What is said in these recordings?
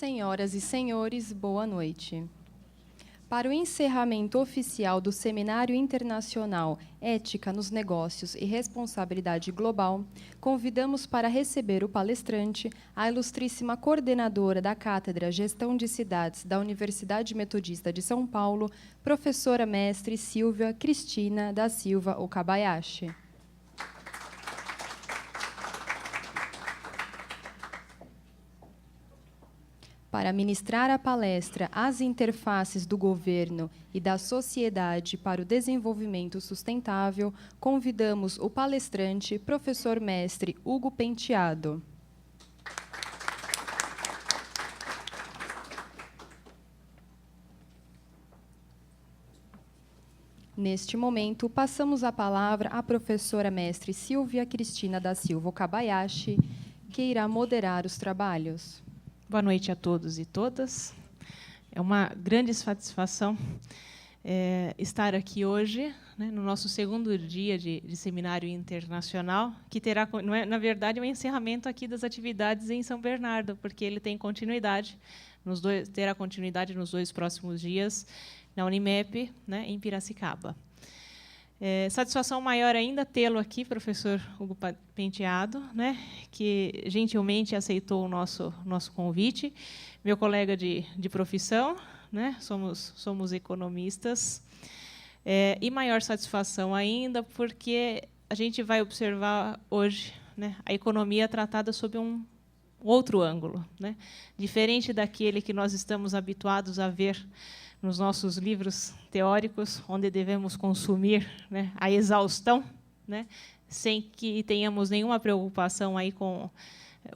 Senhoras e senhores, boa noite. Para o encerramento oficial do Seminário Internacional Ética nos Negócios e Responsabilidade Global, convidamos para receber o palestrante a ilustríssima coordenadora da Cátedra Gestão de Cidades da Universidade Metodista de São Paulo, professora mestre Silvia Cristina da Silva Okabayashi. Para ministrar a palestra As Interfaces do Governo e da Sociedade para o Desenvolvimento Sustentável, convidamos o palestrante, professor mestre Hugo Penteado. Neste momento, passamos a palavra à professora mestre Silvia Cristina da Silva Okabayashi, que irá moderar os trabalhos. Boa noite a todos e todas. É uma grande satisfação estar aqui hoje, né, no nosso segundo dia de seminário internacional, que terá, na verdade, um encerramento aqui das atividades em São Bernardo, porque ele tem continuidade, terá continuidade nos 2 próximos dias na Unimep, né, em Piracicaba. Satisfação maior ainda tê-lo aqui, professor Hugo Penteado, né, que gentilmente aceitou o nosso convite, meu colega de profissão, né, somos economistas, e maior satisfação ainda porque a gente vai observar hoje, né, a economia tratada sob um outro ângulo, né, diferente daquele que nós estamos habituados a ver nos nossos livros teóricos, onde devemos consumir, né, a exaustão, né, sem que tenhamos nenhuma preocupação aí com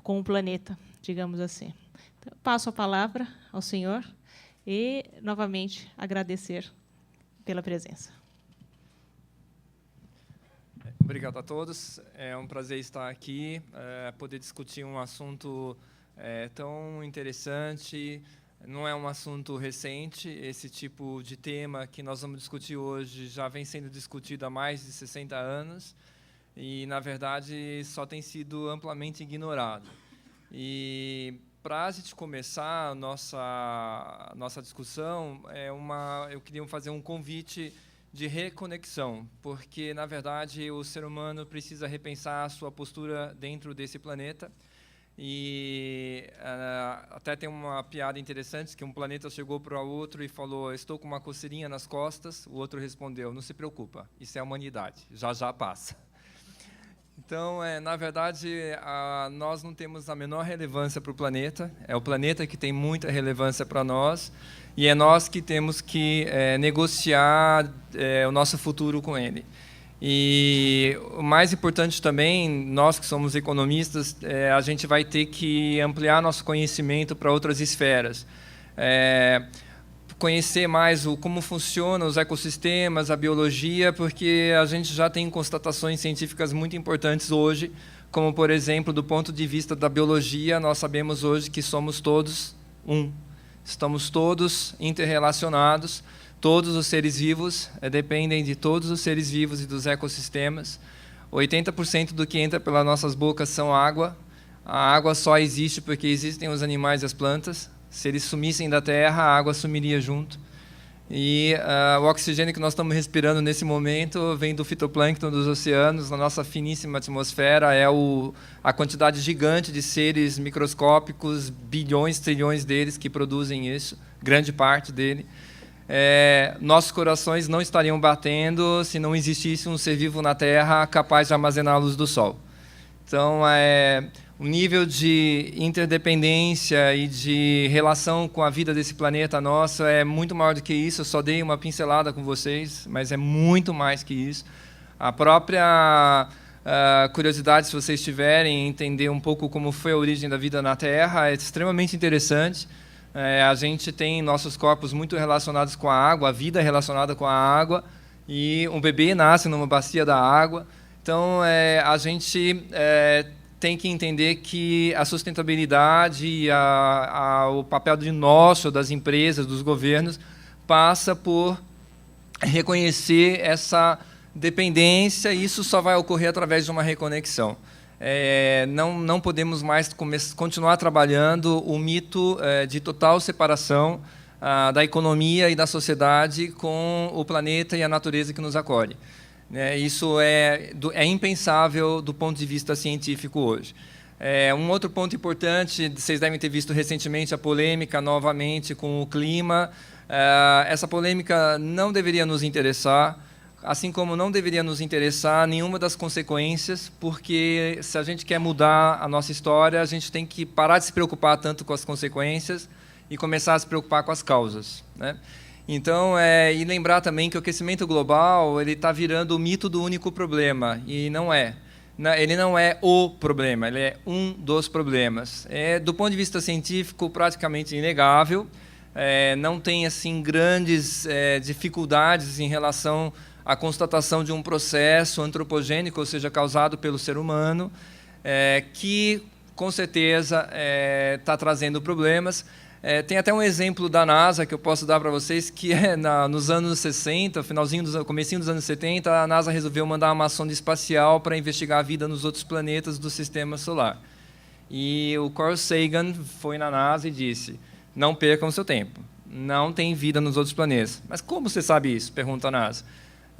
o planeta, digamos assim. Então, passo a palavra ao senhor e, novamente, agradecer pela presença. Obrigado a todos. É um prazer estar aqui, poder discutir um assunto tão interessante. Não é um assunto recente, esse tipo de tema que nós vamos discutir hoje já vem sendo discutido há mais de 60 anos e, na verdade, só tem sido amplamente ignorado. E, para a gente começar a nossa discussão, eu queria fazer um convite de reconexão, porque, na verdade, o ser humano precisa repensar a sua postura dentro desse planeta. E até tem uma piada interessante, que um planeta chegou para o outro e falou: estou com uma coceirinha nas costas. O outro respondeu: não se preocupa, isso é a humanidade, já já passa. Então, na verdade, nós não temos a menor relevância para o planeta, é o planeta que tem muita relevância para nós, e é nós que temos que negociar o nosso futuro com ele. E o mais importante também, nós que somos economistas, a gente vai ter que ampliar nosso conhecimento para outras esferas. Conhecer mais como funcionam os ecossistemas, a biologia, porque a gente já tem constatações científicas muito importantes hoje, como, por exemplo, do ponto de vista da biologia, nós sabemos hoje que somos todos um. Estamos todos interrelacionados. Todos os seres vivos dependem de todos os seres vivos e dos ecossistemas. 80% do que entra pelas nossas bocas são água. A água só existe porque existem os animais e as plantas. Se eles sumissem da Terra, a água sumiria junto. E o oxigênio que nós estamos respirando nesse momento vem do fitoplâncton dos oceanos. Na nossa finíssima atmosfera a quantidade gigante de seres microscópicos, bilhões, trilhões deles que produzem isso, grande parte dele. Nossos corações não estariam batendo se não existisse um ser vivo na Terra capaz de armazenar a luz do Sol. Então, o nível de interdependência e de relação com a vida desse planeta nosso é muito maior do que isso. Eu só dei uma pincelada com vocês, mas é muito mais que isso. A própria curiosidade, se vocês tiverem, entender um pouco como foi a origem da vida na Terra, é extremamente interessante. A gente tem nossos corpos muito relacionados com a água, a vida é relacionada com a água, e um bebê nasce numa bacia da água. Então, a gente tem que entender que a sustentabilidade e o papel das empresas, dos governos, passa por reconhecer essa dependência, e isso só vai ocorrer através de uma reconexão. não podemos mais continuar trabalhando o mito de total separação da economia e da sociedade com o planeta e a natureza que nos acolhe. Isso é impensável do ponto de vista científico hoje. Um outro ponto importante, vocês devem ter visto recentemente a polêmica novamente com o clima. Essa polêmica não deveria nos interessar, assim como não deveria nos interessar nenhuma das consequências, porque se a gente quer mudar a nossa história, a gente tem que parar de se preocupar tanto com as consequências e começar a se preocupar com as causas, né? Então, e lembrar também que o aquecimento global ele está virando o mito do único problema, e não é. Ele não é o problema, ele é um dos problemas. Do ponto de vista científico, praticamente inegável, não tem assim grandes dificuldades em relação à constatação de um processo antropogênico, ou seja, causado pelo ser humano, que, com certeza, está trazendo problemas. Tem até um exemplo da NASA que eu posso dar para vocês, que nos anos 60, comecinho dos anos 70, a NASA resolveu mandar uma sonda espacial para investigar a vida nos outros planetas do Sistema Solar. E o Carl Sagan foi na NASA e disse: não percam seu tempo, não tem vida nos outros planetas. Mas como você sabe isso? Pergunta a NASA.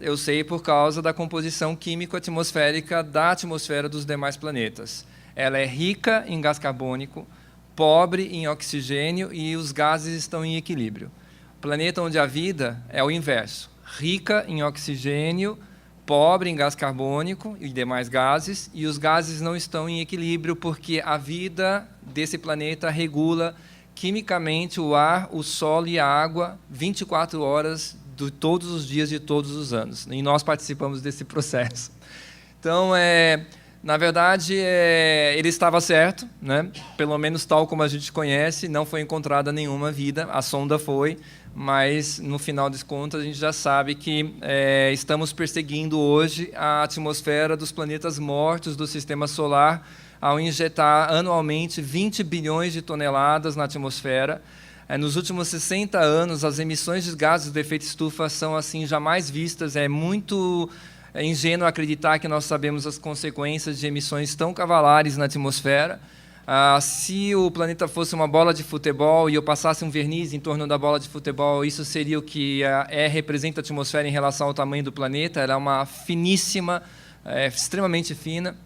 Eu sei por causa da composição químico-atmosférica da atmosfera dos demais planetas. Ela é rica em gás carbônico, pobre em oxigênio e os gases estão em equilíbrio. O planeta onde há vida é o inverso. Rica em oxigênio, pobre em gás carbônico e demais gases, e os gases não estão em equilíbrio porque a vida desse planeta regula quimicamente o ar, o solo e a água 24 horas de todos os dias de todos os anos. E nós participamos desse processo. Então, na verdade, ele estava certo, né? Pelo menos tal como a gente conhece, não foi encontrada nenhuma vida, a sonda foi, mas, no final das contas, a gente já sabe que estamos perseguindo hoje a atmosfera dos planetas mortos do Sistema Solar ao injetar anualmente 20 bilhões de toneladas na atmosfera. Nos últimos 60 anos, as emissões de gases do efeito estufa são assim jamais vistas, é muito ingênuo acreditar que nós sabemos as consequências de emissões tão cavalares na atmosfera. Se o planeta fosse uma bola de futebol e eu passasse um verniz em torno da bola de futebol, isso seria o que representa a atmosfera em relação ao tamanho do planeta. Ela é uma finíssima, extremamente fina.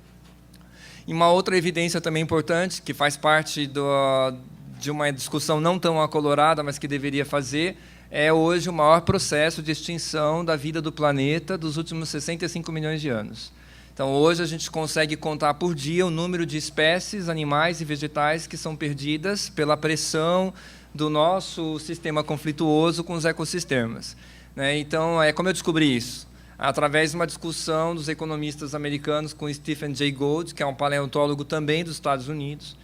E uma outra evidência também importante, que faz parte de uma discussão não tão acolorada, mas que deveria fazer, é hoje o maior processo de extinção da vida do planeta dos últimos 65 milhões de anos. Então, hoje a gente consegue contar por dia o número de espécies, animais e vegetais que são perdidas pela pressão do nosso sistema conflituoso com os ecossistemas, né? Então, como eu descobri isso? Através de uma discussão dos economistas americanos com Stephen Jay Gould, que é um paleontólogo também dos Estados Unidos,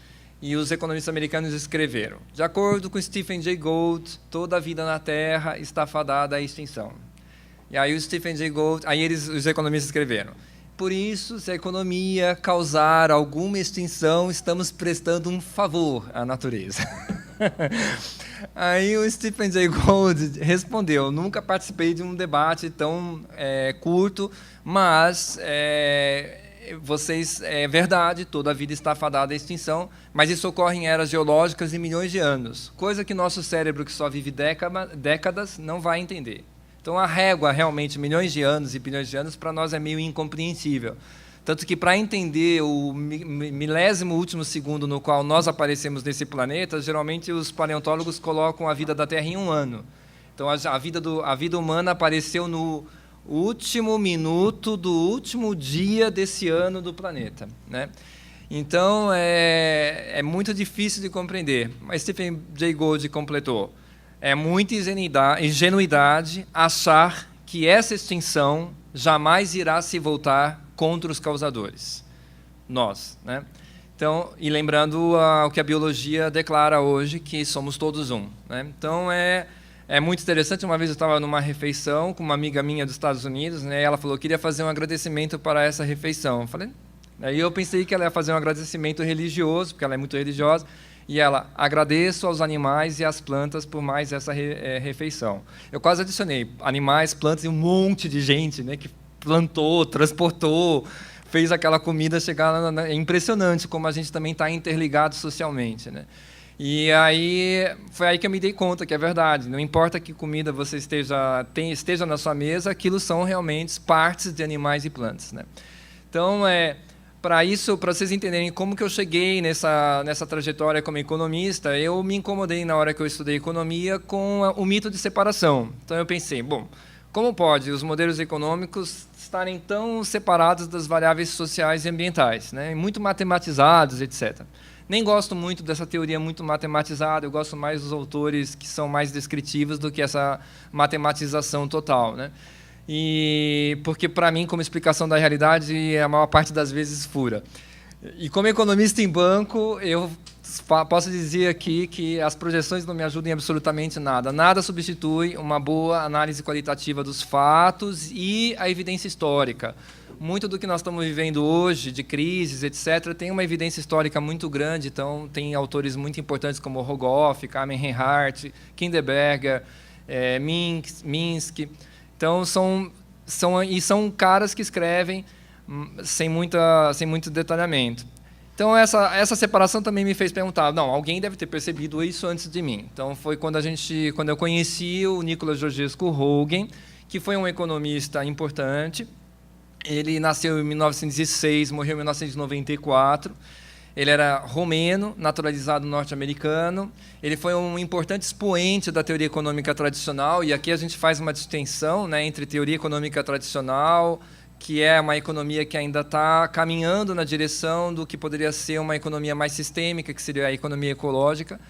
e os economistas americanos escreveram: de acordo com Stephen Jay Gould, toda a vida na Terra está fadada à extinção. E aí o Stephen Jay Gould, os economistas escreveram: por isso, se a economia causar alguma extinção, estamos prestando um favor à natureza. Aí o Stephen Jay Gould respondeu: nunca participei de um debate tão curto, mas é verdade, toda a vida está fadada à extinção, mas isso ocorre em eras geológicas de milhões de anos, coisa que nosso cérebro, que só vive décadas, não vai entender. Então, a régua, realmente, milhões de anos e bilhões de anos, para nós é meio incompreensível. Tanto que, para entender o milésimo último segundo no qual nós aparecemos nesse planeta, geralmente os paleontólogos colocam a vida da Terra em 1 ano. Então, a vida humana apareceu no último minuto do último dia desse ano do planeta, né? Então, é muito difícil de compreender. Mas Stephen Jay Gould completou: é muita ingenuidade achar que essa extinção jamais irá se voltar contra os causadores, nós, né? Então, e lembrando o que a biologia declara hoje, que somos todos um, né? Então, é muito interessante. Uma vez eu estava numa refeição com uma amiga minha dos Estados Unidos, né? E ela falou que queria fazer um agradecimento para essa refeição. Eu falei, aí eu pensei que ela ia fazer um agradecimento religioso, porque ela é muito religiosa, e ela: agradeço aos animais e às plantas por mais essa refeição. Eu quase adicionei animais, plantas e um monte de gente, né, que plantou, transportou, fez aquela comida chegar. É impressionante como a gente também está interligado socialmente, né? E aí foi aí que eu me dei conta que é verdade. Não importa que comida você esteja na sua mesa, aquilo são realmente partes de animais e plantas, né? Então, para vocês entenderem como que eu cheguei nessa trajetória como economista, eu me incomodei na hora que eu estudei economia com o mito de separação. Então eu pensei, bom, como pode os modelos econômicos estarem tão separados das variáveis sociais e ambientais, né? Muito matematizados, etc. Nem gosto muito dessa teoria muito matematizada, eu gosto mais dos autores que são mais descritivos do que essa matematização total, né? E porque, para mim, como explicação da realidade, a maior parte das vezes fura. E como economista em banco, eu posso dizer aqui que as projeções não me ajudam em absolutamente nada. Nada substitui uma boa análise qualitativa dos fatos e a evidência histórica. Muito do que nós estamos vivendo hoje, de crises, etc., tem uma evidência histórica muito grande. Então, tem autores muito importantes como Rogoff, Carmen Reinhardt, Kinderberger, Minsky. Então, são caras que escrevem sem muito detalhamento. Então, essa separação também me fez perguntar, não, alguém deve ter percebido isso antes de mim. Então, foi quando eu conheci o Nicolas Georgescu Roegen, que foi um economista importante. Ele nasceu em 1906, morreu em 1994. Ele era romeno, naturalizado norte-americano. Ele foi um importante expoente da teoria econômica tradicional, e aqui a gente faz uma distinção, né, entre teoria econômica tradicional, que é uma economia que ainda está caminhando na direção do que poderia ser uma economia mais sistêmica, que seria a economia ecológica.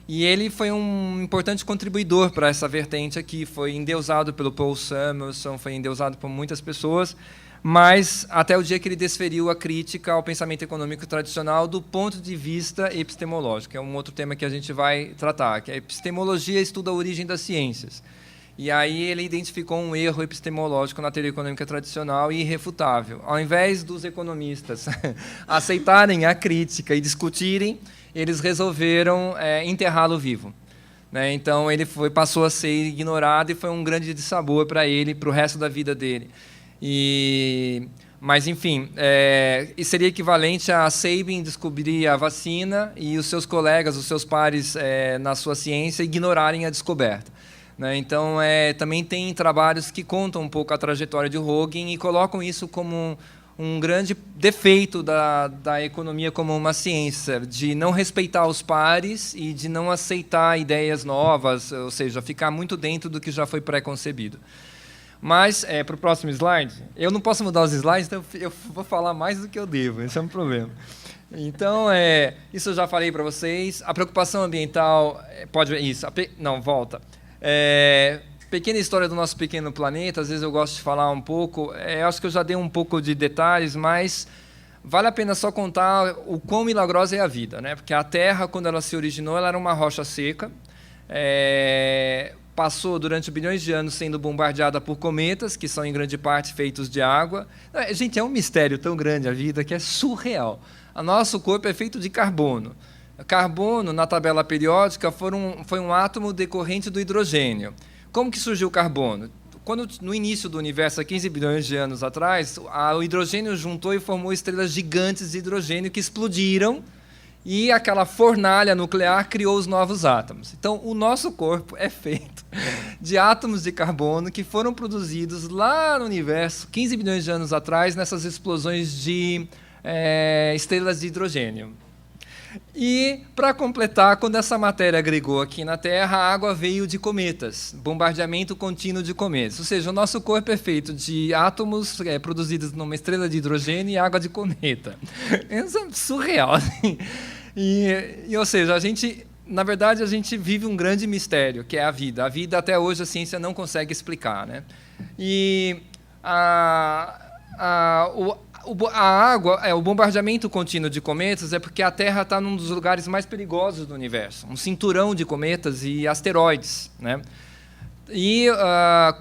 E ele foi um importante contribuidor para essa vertente aqui. Foi endeusado pelo Paul Samuelson, foi endeusado por muitas pessoas, mas até o dia que ele desferiu a crítica ao pensamento econômico tradicional do ponto de vista epistemológico. É um outro tema que a gente vai tratar, que a epistemologia estuda a origem das ciências. E aí ele identificou um erro epistemológico na teoria econômica tradicional e irrefutável. Ao invés dos economistas aceitarem a crítica e discutirem, eles resolveram enterrá-lo vivo, né? Então ele passou a ser ignorado e foi um grande dissabor para ele, para o resto da vida dele. Mas, enfim, seria equivalente a Sabin descobrir a vacina e os seus colegas, os seus pares na sua ciência ignorarem a descoberta, né? Então, também tem trabalhos que contam um pouco a trajetória de Roegen e colocam isso como um grande defeito da economia como uma ciência, de não respeitar os pares e de não aceitar ideias novas, ou seja, ficar muito dentro do que já foi pré-concebido. Mas, para o próximo slide, eu não posso mudar os slides, então eu vou falar mais do que eu devo, esse é um problema. Então, isso eu já falei para vocês. A preocupação ambiental, volta. Pequena história do nosso pequeno planeta, às vezes eu gosto de falar um pouco, acho que eu já dei um pouco de detalhes, mas vale a pena só contar o quão milagrosa é a vida, né? Porque a Terra, quando ela se originou, ela era uma rocha seca, passou durante bilhões de anos sendo bombardeada por cometas, que são em grande parte feitos de água. Gente, é um mistério tão grande a vida que é surreal. O nosso corpo é feito de carbono. Carbono, na tabela periódica, foi um átomo decorrente do hidrogênio. Como que surgiu o carbono? Quando, no início do universo, há 15 bilhões de anos atrás, o hidrogênio juntou e formou estrelas gigantes de hidrogênio que explodiram, e aquela fornalha nuclear criou os novos átomos. Então, o nosso corpo é feito de átomos de carbono que foram produzidos lá no universo, 15 bilhões de anos atrás, nessas explosões de estrelas de hidrogênio. E, para completar, quando essa matéria agregou aqui na Terra, a água veio de cometas, bombardeamento contínuo de cometas. Ou seja, o nosso corpo é feito de átomos produzidos numa estrela de hidrogênio e água de cometa. Isso é surreal. Ou seja, na verdade, a gente vive um grande mistério, que é a vida. A vida, até hoje, a ciência não consegue explicar, né? E a água, o bombardeamento contínuo de cometas é porque a Terra está num dos lugares mais perigosos do universo, um cinturão de cometas e asteroides, né? E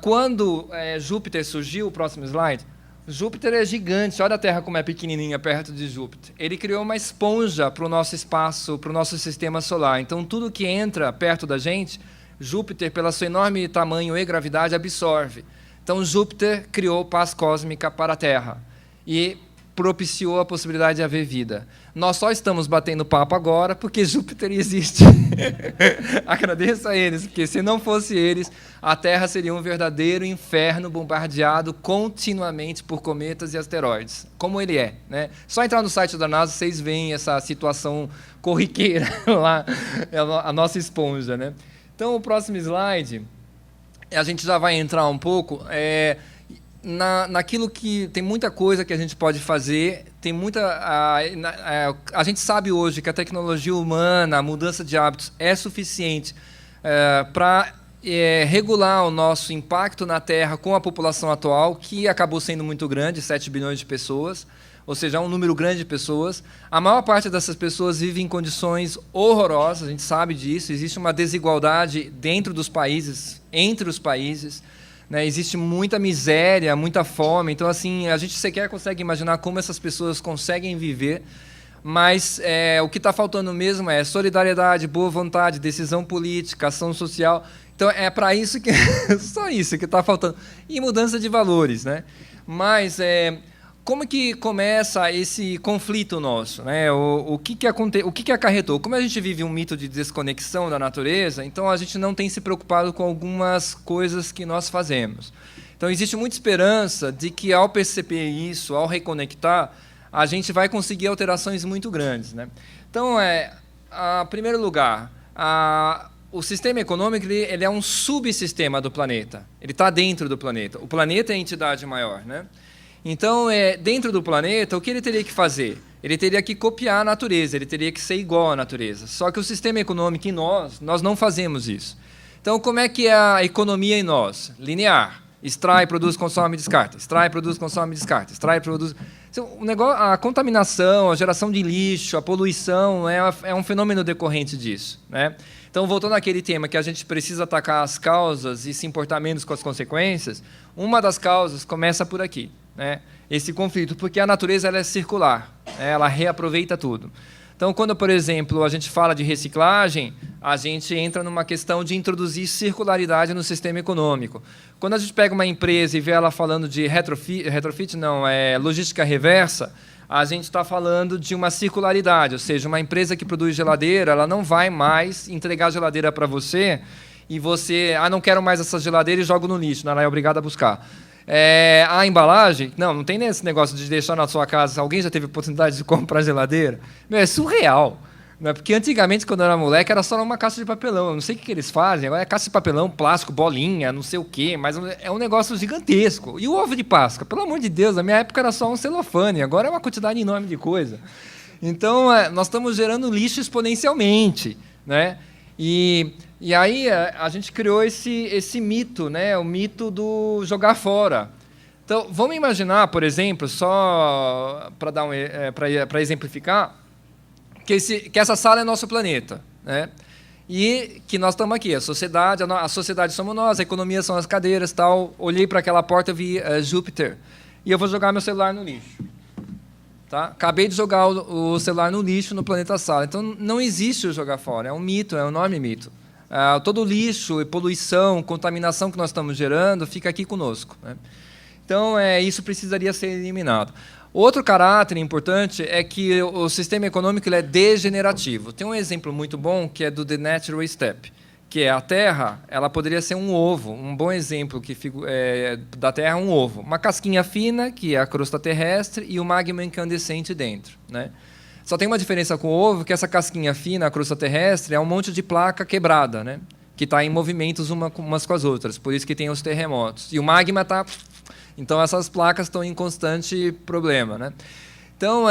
quando Júpiter surgiu, o próximo slide, Júpiter é gigante, olha a Terra como é pequenininha perto de Júpiter. Ele criou uma esponja para o nosso espaço, para o nosso sistema solar. Então, tudo que entra perto da gente, Júpiter, pelo seu enorme tamanho e gravidade, absorve. Então, Júpiter criou paz cósmica para a Terra. E propiciou a possibilidade de haver vida. Nós só estamos batendo papo agora porque Júpiter existe. Agradeço a eles, porque se não fosse eles, a Terra seria um verdadeiro inferno bombardeado continuamente por cometas e asteroides, como ele é, né? Só entrar no site da NASA, vocês veem essa situação corriqueira lá, a nossa esponja, né? Então, o próximo slide, a gente já vai entrar um pouco naquilo que tem muita coisa que a gente pode fazer, tem muita a gente sabe hoje que a tecnologia humana, a mudança de hábitos é suficiente para regular o nosso impacto na Terra com a população atual, que acabou sendo muito grande, 7 bilhões de pessoas, ou seja, é um número grande de pessoas. A maior parte dessas pessoas vive em condições horrorosas, a gente sabe disso, existe uma desigualdade dentro dos países, entre os países, né? Existe muita miséria, muita fome. Então, assim, a gente sequer consegue imaginar como essas pessoas conseguem viver, mas o que está faltando mesmo é solidariedade, boa vontade, decisão política, ação social. Então, é para isso que só isso que está faltando. E mudança de valores, né? Mas como que começa esse conflito nosso, né? O que acarretou? Como a gente vive um mito de desconexão da natureza, então a gente não tem se preocupado com algumas coisas que nós fazemos. Então existe muita esperança de que, ao perceber isso, ao reconectar, a gente vai conseguir alterações muito grandes, né? Então, em primeiro lugar, o sistema econômico ele é um subsistema do planeta. Ele está dentro do planeta. O planeta é a entidade maior, né? Então, dentro do planeta, o que ele teria que fazer? Ele teria que copiar a natureza, ele teria que ser igual à natureza. Só que o sistema econômico em nós não fazemos isso. Então, como é que é a economia em nós? Linear. Extrai, produz, consome, descarta. Extrai, produz, consome, descarta. Extrai, produz... O negócio, a contaminação, a geração de lixo, a poluição é um fenômeno decorrente disso, né? Então, voltando àquele tema que a gente precisa atacar as causas e se importar menos com as consequências, uma das causas começa por aqui, né? Esse conflito, porque a natureza ela é circular, né? Ela reaproveita tudo. Então, quando, por exemplo, a gente fala de reciclagem, a gente entra numa questão de introduzir circularidade no sistema econômico. Quando a gente pega uma empresa e vê ela falando de logística reversa, a gente está falando de uma circularidade, ou seja, uma empresa que produz geladeira, ela não vai mais entregar a geladeira para você e você, não quero mais essa geladeira e jogo no lixo, ela é obrigada a buscar. A embalagem, não tem nesse negócio de deixar na sua casa. Alguém já teve oportunidade de comprar geladeira? É surreal. Né? Porque antigamente, quando eu era moleque, era só uma caixa de papelão. Eu não sei o que eles fazem. Agora é caixa de papelão, plástico, bolinha, não sei o quê. Mas é um negócio gigantesco. E o ovo de Páscoa? Pelo amor de Deus, na minha época era só um celofane. Agora é uma quantidade enorme de coisa. Então, nós estamos gerando lixo exponencialmente, né? E aí a gente criou esse mito, né? O mito do jogar fora. Então, vamos imaginar, por exemplo, só para exemplificar, que essa sala é nosso planeta, né? E que nós estamos aqui, a sociedade somos nós, a economia são as cadeiras, tal. Olhei para aquela porta, vi Júpiter, e eu vou jogar meu celular no lixo. Tá? Acabei de jogar o celular no lixo no planeta Sala. Então, não existe o jogar fora. É um mito, é um enorme mito. Todo o lixo, poluição, contaminação que nós estamos gerando fica aqui conosco, né? Então, isso precisaria ser eliminado. Outro caráter importante é que o sistema econômico ele é degenerativo. Tem um exemplo muito bom que é do The Natural Step, que é a Terra, ela poderia ser um ovo. Um bom exemplo da Terra é um ovo. Uma casquinha fina, que é a crosta terrestre, e o magma incandescente dentro, né? Só tem uma diferença com o ovo, que essa casquinha fina, a crosta terrestre, é um monte de placa quebrada, né? Que está em movimentos umas com as outras, por isso que tem os terremotos. E o magma está... Então, essas placas estão em constante problema, né? Então,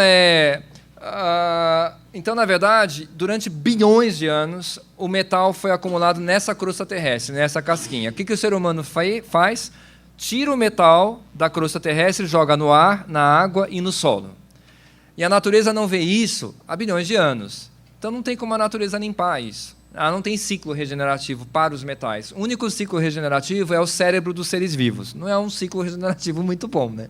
Então, na verdade, durante bilhões de anos, o metal foi acumulado nessa crosta terrestre, nessa casquinha. O que o ser humano faz? Tira o metal da crosta terrestre, joga no ar, na água e no solo. E a natureza não vê isso há bilhões de anos. Então, não tem como a natureza limpar isso. Ela não tem ciclo regenerativo para os metais. O único ciclo regenerativo é o cérebro dos seres vivos. Não é um ciclo regenerativo muito bom, né?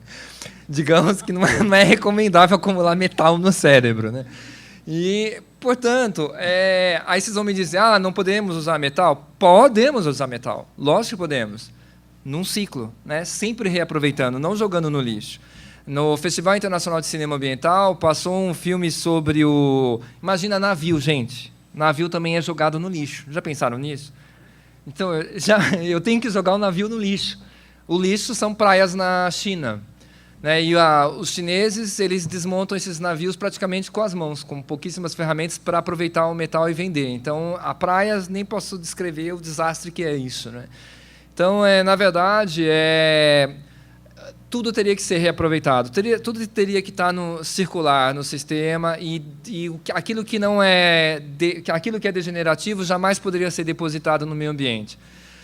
Digamos que não é recomendável acumular metal no cérebro, né? E, portanto, aí vocês vão me dizer, não podemos usar metal? Podemos usar metal, lógico que podemos, num ciclo, né? Sempre reaproveitando, não jogando no lixo. No Festival Internacional de Cinema Ambiental, passou um filme sobre o... Imagina navio, gente. Navio também é jogado no lixo. Já pensaram nisso? Então, eu tenho que jogar o navio no lixo. O lixo são praias na China. Né? E os chineses, eles desmontam esses navios praticamente com as mãos, com pouquíssimas ferramentas para aproveitar o metal e vender. Então, a praia, nem posso descrever o desastre que é isso. Né? Então, na verdade, tudo teria que ser reaproveitado, tudo teria que estar circular no sistema e aquilo que não aquilo que é degenerativo jamais poderia ser depositado no meio ambiente.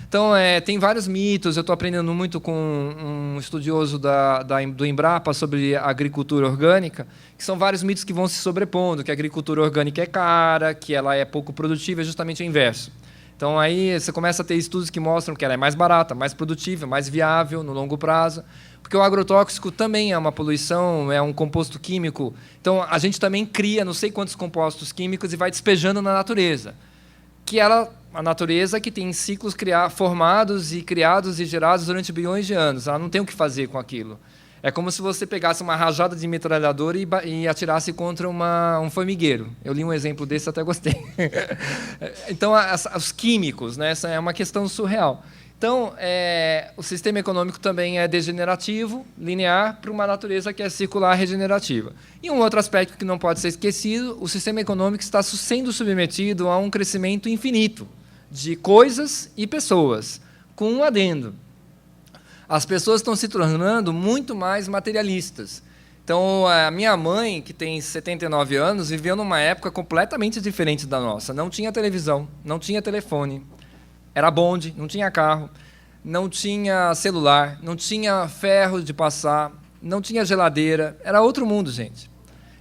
Então, tem vários mitos. Eu estou aprendendo muito com um estudioso do Embrapa sobre agricultura orgânica, que são vários mitos que vão se sobrepondo, que a agricultura orgânica é cara, que ela é pouco produtiva, é justamente o inverso. Então, aí você começa a ter estudos que mostram que ela é mais barata, mais produtiva, mais viável no longo prazo, porque o agrotóxico também é uma poluição, é um composto químico. Então, a gente também cria não sei quantos compostos químicos e vai despejando na natureza, que a natureza que tem ciclos formados e criados e gerados durante bilhões de anos. Ela não tem o que fazer com aquilo. É como se você pegasse uma rajada de metralhadora e atirasse contra um formigueiro. Eu li um exemplo desse, até gostei. Então, os químicos, né, essa é uma questão surreal. Então, o sistema econômico também é degenerativo, linear, para uma natureza que é circular, regenerativa. E um outro aspecto que não pode ser esquecido, o sistema econômico está sendo submetido a um crescimento infinito de coisas e pessoas, com um adendo. As pessoas estão se tornando muito mais materialistas. Então, a minha mãe, que tem 79 anos, viveu numa época completamente diferente da nossa. Não tinha televisão, não tinha telefone, era bonde, não tinha carro, não tinha celular, não tinha ferro de passar, não tinha geladeira. Era outro mundo, gente.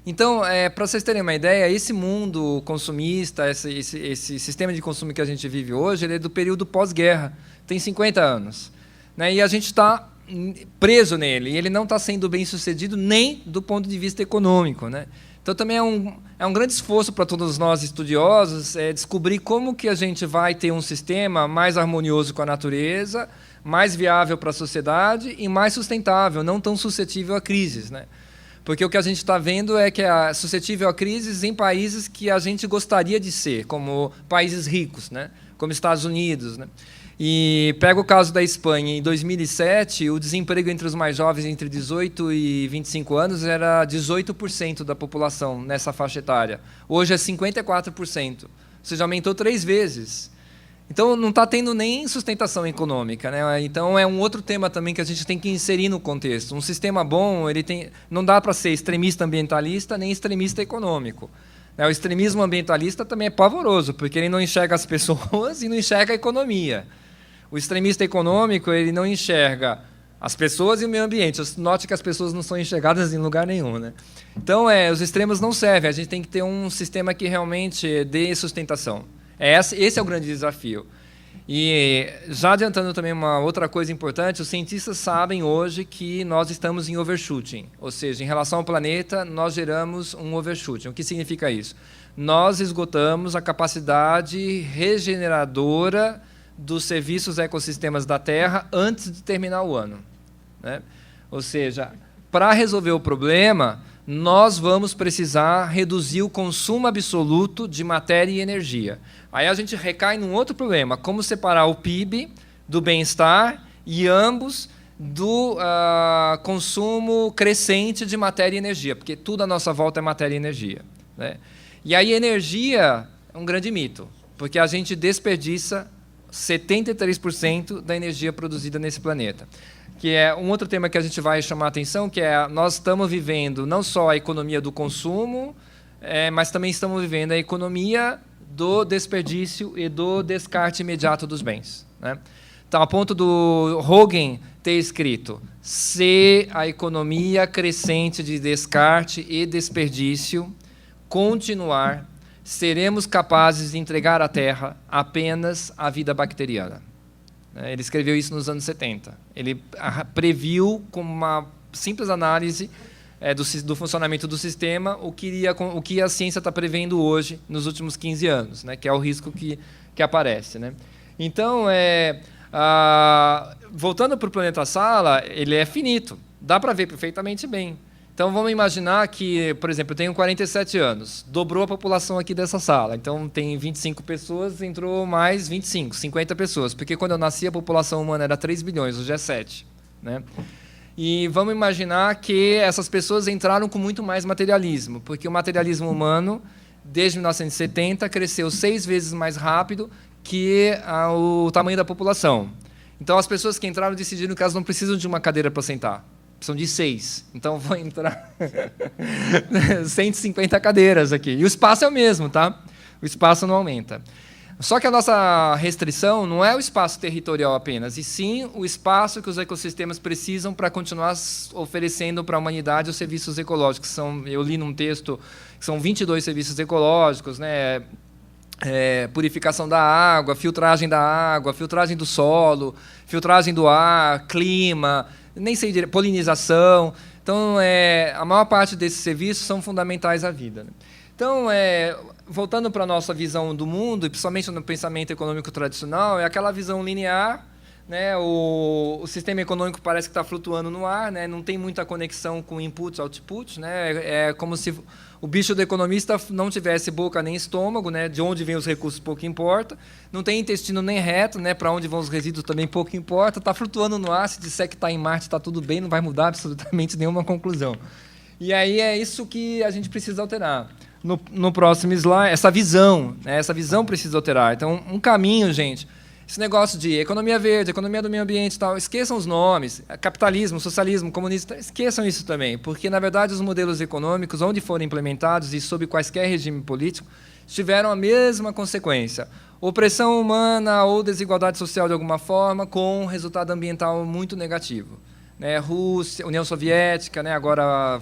Então, para vocês terem uma ideia, esse mundo consumista, esse sistema de consumo que a gente vive hoje, ele é do período pós-guerra, tem 50 anos. Né? E a gente está preso nele, e ele não está sendo bem sucedido nem do ponto de vista econômico. Né? Então, também é um grande esforço para todos nós estudiosos descobrir como que a gente vai ter um sistema mais harmonioso com a natureza, mais viável para a sociedade e mais sustentável, não tão suscetível a crises. Né? Porque o que a gente está vendo é que é suscetível a crises em países que a gente gostaria de ser, como países ricos, né? Como Estados Unidos. Né? E pega o caso da Espanha. Em 2007, o desemprego entre os mais jovens, entre 18 e 25 anos, era 18% da população nessa faixa etária. Hoje é 54%. Ou seja, aumentou 3 vezes. Então, não está tendo nem sustentação econômica. Né? Então, é um outro tema também que a gente tem que inserir no contexto. Um sistema bom, não dá para ser extremista ambientalista nem extremista econômico. O extremismo ambientalista também é pavoroso, porque ele não enxerga as pessoas e não enxerga a economia. O extremista econômico, ele não enxerga as pessoas e o meio ambiente. Note que as pessoas não são enxergadas em lugar nenhum. Né? Então, os extremos não servem. A gente tem que ter um sistema que realmente dê sustentação. Esse é o grande desafio. E, já adiantando também uma outra coisa importante, os cientistas sabem hoje que nós estamos em overshooting. Ou seja, em relação ao planeta, nós geramos um overshooting. O que significa isso? Nós esgotamos a capacidade regeneradora dos serviços ecossistemas da Terra antes de terminar o ano. Né? Ou seja, para resolver o problema, nós vamos precisar reduzir o consumo absoluto de matéria e energia. Aí a gente recai num outro problema, como separar o PIB do bem-estar e ambos do consumo crescente de matéria e energia, porque tudo à nossa volta é matéria e energia. Né? E aí energia é um grande mito, porque a gente desperdiça 73% da energia produzida nesse planeta. Que é um outro tema que a gente vai chamar a atenção, que é nós estamos vivendo não só a economia do consumo, mas também estamos vivendo a economia do desperdício e do descarte imediato dos bens. Né? Então, a ponto do Hogan ter escrito: se a economia crescente de descarte e desperdício continuar, seremos capazes de entregar à Terra apenas a vida bacteriana. Ele escreveu isso nos anos 70. Ele previu, com uma simples análise do funcionamento do sistema, o que a ciência está prevendo hoje, nos últimos 15 anos, né, que é o risco que aparece. Né? Então, voltando para o planeta Sala, ele é finito. Dá para ver perfeitamente bem. Então, vamos imaginar que, por exemplo, eu tenho 47 anos, dobrou a população aqui dessa sala. Então, tem 25 pessoas, entrou mais 25, 50 pessoas. Porque quando eu nasci, a população humana era 3 bilhões, hoje é 7. Né? E vamos imaginar que essas pessoas entraram com muito mais materialismo, porque o materialismo humano, desde 1970, cresceu 6 vezes mais rápido que o tamanho da população. Então, as pessoas que entraram decidiram que elas não precisam de uma cadeira para sentar. Precisam de 6. Então, vão entrar 150 cadeiras aqui. E o espaço é o mesmo, tá? O espaço não aumenta. Só que a nossa restrição não é o espaço territorial apenas, e sim o espaço que os ecossistemas precisam para continuar oferecendo para a humanidade os serviços ecológicos. Eu li num texto que são 22 serviços ecológicos, né? Purificação da água, filtragem do solo, filtragem do ar, clima, nem sei direito, polinização. Então, a maior parte desses serviços são fundamentais à vida. Né? Então, voltando para a nossa visão do mundo, e principalmente no pensamento econômico tradicional, é aquela visão linear, né? O sistema econômico parece que está flutuando no ar, né? Não tem muita conexão com inputs e outputs, né? É como se o bicho do economista não tivesse boca nem estômago, né? De onde vêm os recursos pouco importa, não tem intestino nem reto, né? Para onde vão os resíduos também pouco importa, está flutuando no ar, se disser que está em Marte está tudo bem, não vai mudar absolutamente nenhuma conclusão. E aí é isso que a gente precisa alterar. No próximo slide, essa visão, né? Essa visão precisa alterar. Então, um caminho, gente, esse negócio de economia verde, economia do meio ambiente e tal, esqueçam os nomes, capitalismo, socialismo, comunismo, esqueçam isso também, porque, na verdade, os modelos econômicos, onde foram implementados e sob quaisquer regime político, tiveram a mesma consequência. Opressão humana ou desigualdade social de alguma forma, com um resultado ambiental muito negativo. Né? Rússia, União Soviética, né? Agora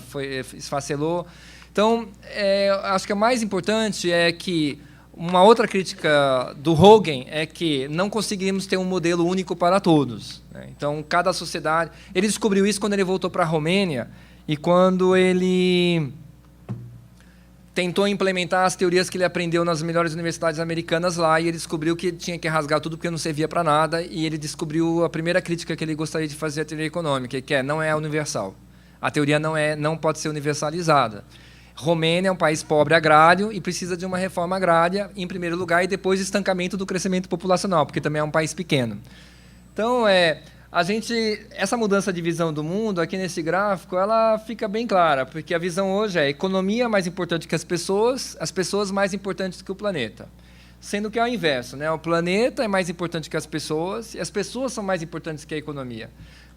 esfacelou. Então, acho que o mais importante é que uma outra crítica do Hogan é que não conseguimos ter um modelo único para todos. Né? Então, cada sociedade... Ele descobriu isso quando ele voltou para a Romênia e quando ele tentou implementar as teorias que ele aprendeu nas melhores universidades americanas lá, e ele descobriu que tinha que rasgar tudo porque não servia para nada, e ele descobriu a primeira crítica que ele gostaria de fazer à teoria econômica, que não é universal. A teoria não pode ser universalizada. Romênia é um país pobre agrário e precisa de uma reforma agrária, em primeiro lugar, e depois estancamento do crescimento populacional, porque também é um país pequeno. Então, essa mudança de visão do mundo, aqui nesse gráfico, ela fica bem clara, porque a visão hoje é a economia mais importante que as pessoas mais importantes que o planeta. Sendo que é o inverso, né? O planeta é mais importante que as pessoas, e as pessoas são mais importantes que a economia.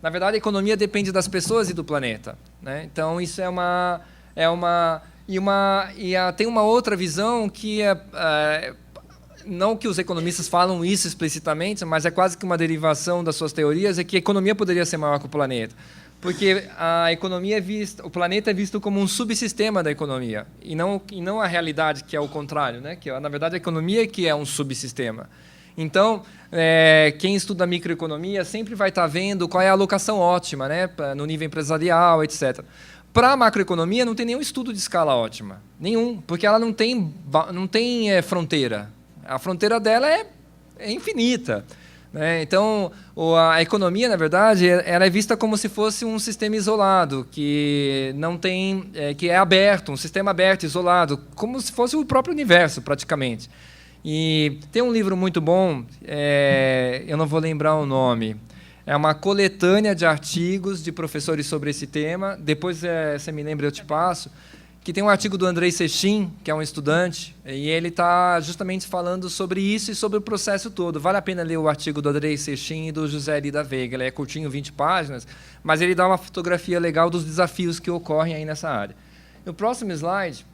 Na verdade, a economia depende das pessoas e do planeta. Né? Então, isso tem uma outra visão que não que os economistas falam isso explicitamente, mas é quase que uma derivação das suas teorias, é que a economia poderia ser maior que o planeta. Porque a economia o planeta é visto como um subsistema da economia, e não a realidade, que é o contrário, né? Que, na verdade, a economia que é um subsistema. Então, quem estuda microeconomia sempre vai estar vendo qual é a alocação ótima, né? No nível empresarial, etc. Para a macroeconomia, não tem nenhum estudo de escala ótima. Nenhum, porque ela não tem fronteira. A fronteira dela é infinita. Né? Então, a economia, na verdade, ela é vista como se fosse um sistema isolado, que não tem, que é aberto, um sistema aberto, isolado, como se fosse o próprio universo, praticamente. E tem um livro muito bom, eu não vou lembrar o nome, é uma coletânea de artigos de professores sobre esse tema. Depois, você me lembra, eu te passo. Que tem um artigo do Andrei Sechin, que é um estudante, e ele está justamente falando sobre isso e sobre o processo todo. Vale a pena ler o artigo do Andrei Sechin e do José Lida Veiga. Ele é curtinho, 20 páginas, mas ele dá uma fotografia legal dos desafios que ocorrem aí nessa área. No próximo slide,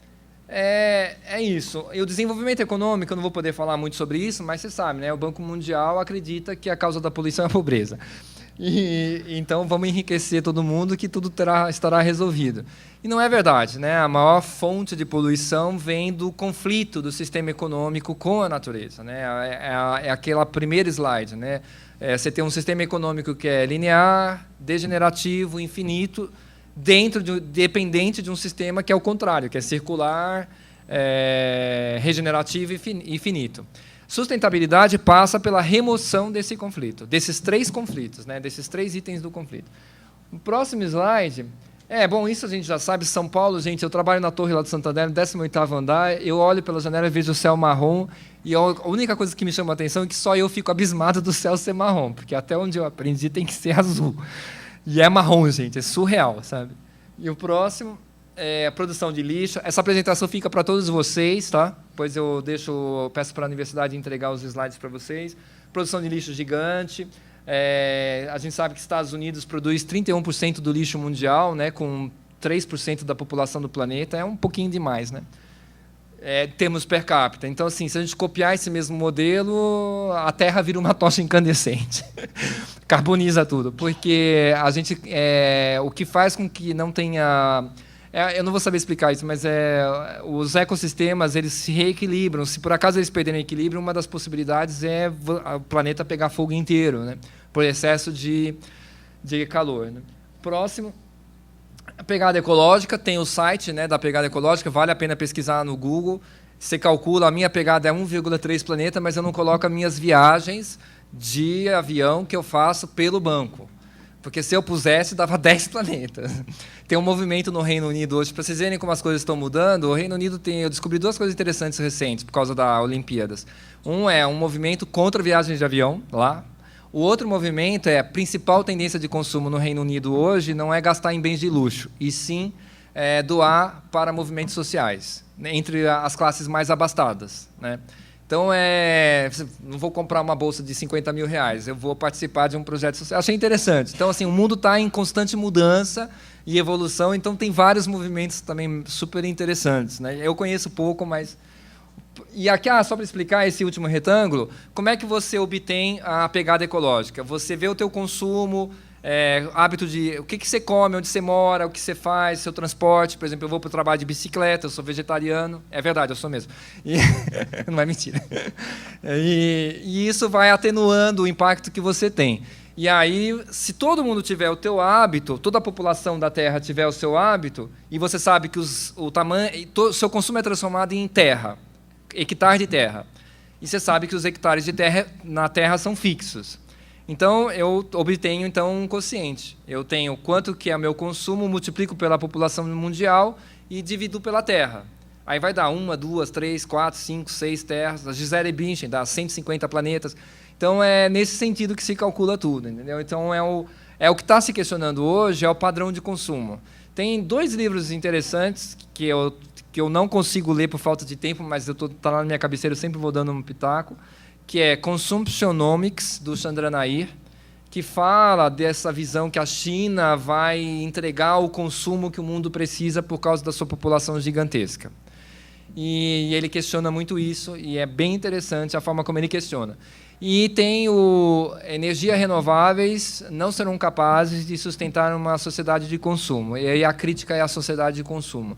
é isso. E o desenvolvimento econômico, eu não vou poder falar muito sobre isso, mas você sabe, né? O Banco Mundial acredita que a causa da poluição é a pobreza. Então, vamos enriquecer todo mundo que tudo estará resolvido. E não é verdade. Né? A maior fonte de poluição vem do conflito do sistema econômico com a natureza. Né? É aquela primeira slide. Né? Você tem um sistema econômico que é linear, degenerativo, infinito, dependente de um sistema que é o contrário, que é circular, regenerativo e finito. Sustentabilidade passa pela remoção desse conflito, desses 3 conflitos, né, desses 3 itens do conflito. O próximo slide... bom, isso a gente já sabe. São Paulo, gente, eu trabalho na torre lá do Santander, no 18º andar, eu olho pela janela e vejo o céu marrom, e a única coisa que me chama a atenção é que só eu fico abismado do céu ser marrom, porque até onde eu aprendi tem que ser azul. E é marrom, gente, é surreal, sabe? E o próximo é a produção de lixo. Essa apresentação fica para todos vocês, tá? Depois eu peço para a universidade entregar os slides para vocês. Produção de lixo gigante. A gente sabe que os Estados Unidos produz 31% do lixo mundial, né, com 3% da população do planeta. É um pouquinho demais, né? Termos per capita. Então, assim, se a gente copiar esse mesmo modelo, a Terra vira uma tocha incandescente. Carboniza tudo. Porque a gente, o que faz com que não tenha... eu não vou saber explicar isso, mas os ecossistemas eles se reequilibram. Se por acaso eles perderem o equilíbrio, uma das possibilidades é o planeta pegar fogo inteiro, né, por excesso de calor, né. Próximo, a pegada ecológica. Tem o site, né, da pegada ecológica, vale a pena pesquisar no Google. Você calcula, a minha pegada é 1,3 planeta, mas eu não coloco as minhas viagens de avião que eu faço pelo banco. Porque se eu pusesse, dava 10 planetas. Tem um movimento no Reino Unido hoje, para vocês verem como as coisas estão mudando. O Reino Unido eu descobri 2 coisas interessantes recentes, por causa das Olimpíadas. Um é um movimento contra viagens de avião, lá. O outro movimento a principal tendência de consumo no Reino Unido hoje não é gastar em bens de luxo, e sim doar para movimentos sociais, né, entre as classes mais abastadas, né? Então, não vou comprar uma bolsa de 50 mil reais, eu vou participar de um projeto social. Achei interessante. Então, assim, o mundo está em constante mudança e evolução, então tem vários movimentos também super interessantes, né? Eu conheço pouco, mas... E aqui, só para explicar esse último retângulo, como é que você obtém a pegada ecológica? Você vê o teu consumo... hábito de o que você come, onde você mora, o que você faz, seu transporte. Por exemplo, eu vou para o trabalho de bicicleta, eu sou vegetariano. É verdade, eu sou mesmo. Não é mentira. E isso vai atenuando o impacto que você tem. E aí, se todo mundo tiver o teu hábito, toda a população da Terra tiver o seu hábito, e você sabe que o seu consumo é transformado em terra, hectare de terra, e você sabe que os hectares de terra na Terra são fixos. Então, eu obtenho um quociente. Eu tenho quanto que é o meu consumo, multiplico pela população mundial e divido pela Terra. Aí vai dar 1, 2, 3, 4, 5, 6 terras. A Gisele Bündchen dá 150 planetas. Então, é nesse sentido que se calcula tudo, entendeu? Então, o que está se questionando hoje é o padrão de consumo. Tem 2 livros interessantes que eu não consigo ler por falta de tempo, mas está lá na minha cabeceira, eu sempre vou dando um pitaco, que é Consumptionomics, do Chandra Nair, que fala dessa visão que a China vai entregar o consumo que o mundo precisa por causa da sua população gigantesca. E ele questiona muito isso, e é bem interessante a forma como ele questiona. E tem energias renováveis não serão capazes de sustentar uma sociedade de consumo. E aí a crítica é a sociedade de consumo.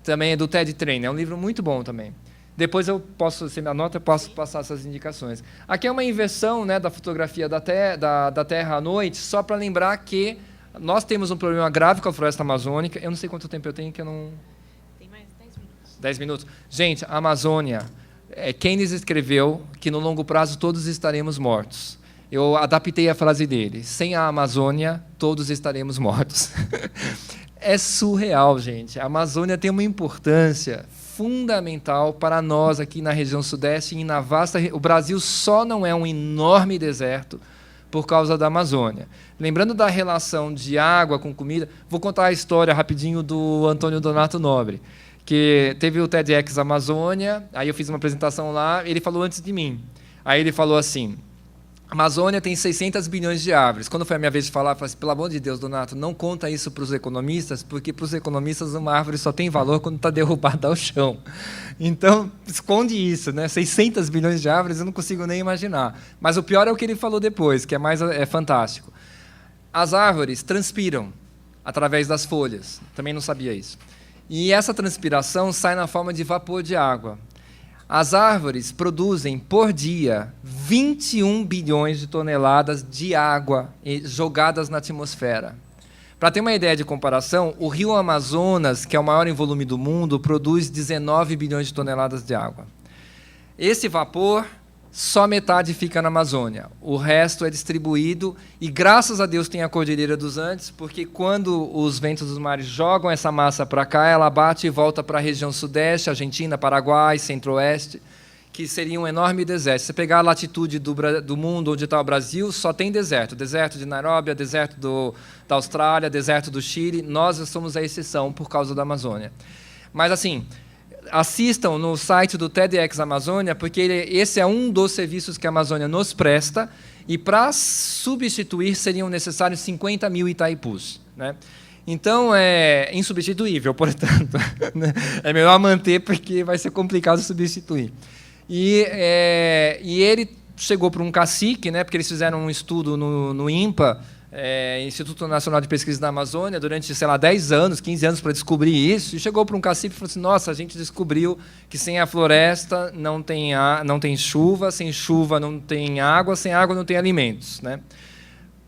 Também é do Ted Trainer, é um livro muito bom também. Depois você me anota, eu posso passar essas indicações. Aqui é uma inversão, né, da fotografia da Terra à noite, só para lembrar que nós temos um problema grave com a floresta amazônica. Eu não sei quanto tempo eu tenho, que eu não... Tem mais 10 minutos. 10 minutos. Gente, a Amazônia, Keynes escreveu que no longo prazo todos estaremos mortos. Eu adaptei a frase dele: sem a Amazônia, todos estaremos mortos. É surreal, gente. A Amazônia tem uma importância fundamental para nós aqui na região sudeste e na vasta... O Brasil só não é um enorme deserto por causa da Amazônia. Lembrando da relação de água com comida, vou contar a história rapidinho do Antônio Donato Nobre, que teve o TEDx Amazônia, aí eu fiz uma apresentação lá, ele falou antes de mim. Aí ele falou assim: a Amazônia tem 600 bilhões de árvores. Quando foi a minha vez de falar, eu falei assim: pelo amor de Deus, Donato, não conta isso para os economistas, porque para os economistas uma árvore só tem valor quando está derrubada ao chão. Então, esconde isso, né? 600 bilhões de árvores, eu não consigo nem imaginar. Mas o pior é o que ele falou depois, que é fantástico. As árvores transpiram através das folhas. Também não sabia isso. E essa transpiração sai na forma de vapor de água. As árvores produzem, por dia, 21 bilhões de toneladas de água jogadas na atmosfera. Para ter uma ideia de comparação, o rio Amazonas, que é o maior em volume do mundo, produz 19 bilhões de toneladas de água. Esse vapor só metade fica na Amazônia. O resto é distribuído e, graças a Deus, tem a Cordilheira dos Andes, porque quando os ventos dos mares jogam essa massa para cá, ela bate e volta para a região sudeste, Argentina, Paraguai, centro-oeste, que seria um enorme deserto. Se você pegar a latitude do mundo onde está o Brasil, só tem deserto. Deserto de Nairobi, deserto da Austrália, deserto do Chile. Nós somos a exceção por causa da Amazônia. Mas, assim, assistam no site do TEDx Amazônia, porque esse é um dos serviços que a Amazônia nos presta, e para substituir seriam necessários 50 mil Itaipus, né? Então, é insubstituível, portanto. É melhor manter, porque vai ser complicado substituir. E ele chegou para um cacique, né, porque eles fizeram um estudo no INPA, Instituto Nacional de Pesquisa da Amazônia, durante, sei lá, 10 anos, 15 anos para descobrir isso, e chegou para um cacique e falou assim: nossa, a gente descobriu que sem a floresta não tem chuva, sem chuva não tem água, sem água não tem alimentos, né?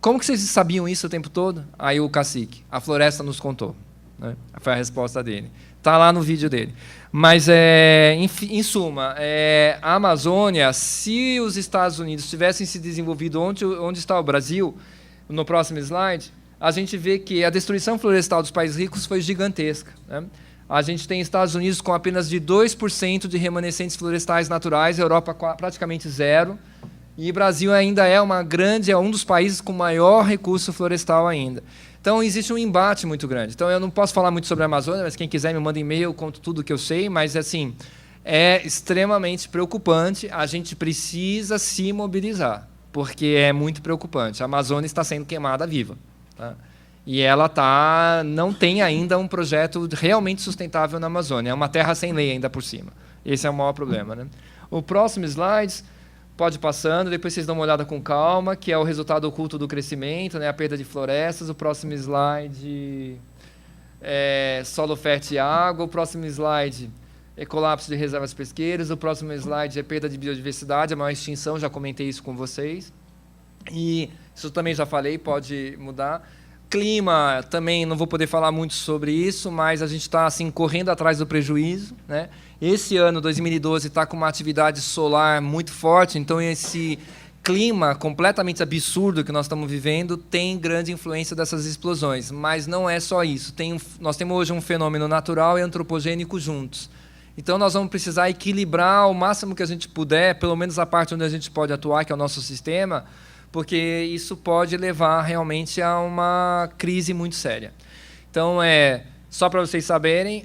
Como que vocês sabiam isso o tempo todo? Aí o cacique: a floresta nos contou, né? Foi a resposta dele. Está lá no vídeo dele. Mas, em suma, a Amazônia, se os Estados Unidos tivessem se desenvolvido onde está o Brasil, no próximo slide, a gente vê que a destruição florestal dos países ricos foi gigantesca, né? A gente tem Estados Unidos com apenas de 2% de remanescentes florestais naturais, Europa praticamente zero, e Brasil ainda é um dos países com maior recurso florestal ainda. Então, existe um embate muito grande. Então, eu não posso falar muito sobre a Amazônia, mas quem quiser me manda e-mail, eu conto tudo o que eu sei, mas, assim, é extremamente preocupante. A gente precisa se mobilizar, porque é muito preocupante. A Amazônia está sendo queimada viva, tá? E ela não tem ainda um projeto realmente sustentável na Amazônia. É uma terra sem lei ainda por cima. Esse é o maior problema, né? O próximo slide, pode ir passando, depois vocês dão uma olhada com calma, que é o resultado oculto do crescimento, né, a perda de florestas. O próximo slide é solo fértil e água. O próximo slide é colapso de reservas pesqueiras. O próximo slide é perda de biodiversidade, a maior extinção, já comentei isso com vocês. E isso também já falei, pode mudar. Clima, também não vou poder falar muito sobre isso, mas a gente está assim, correndo atrás do prejuízo, né? Esse ano, 2012, está com uma atividade solar muito forte, então esse clima completamente absurdo que nós estamos vivendo tem grande influência dessas explosões. Mas não é só isso. Nós temos hoje um fenômeno natural e antropogênico juntos. Então, nós vamos precisar equilibrar o máximo que a gente puder, pelo menos a parte onde a gente pode atuar, que é o nosso sistema, porque isso pode levar realmente a uma crise muito séria. Então, só para vocês saberem,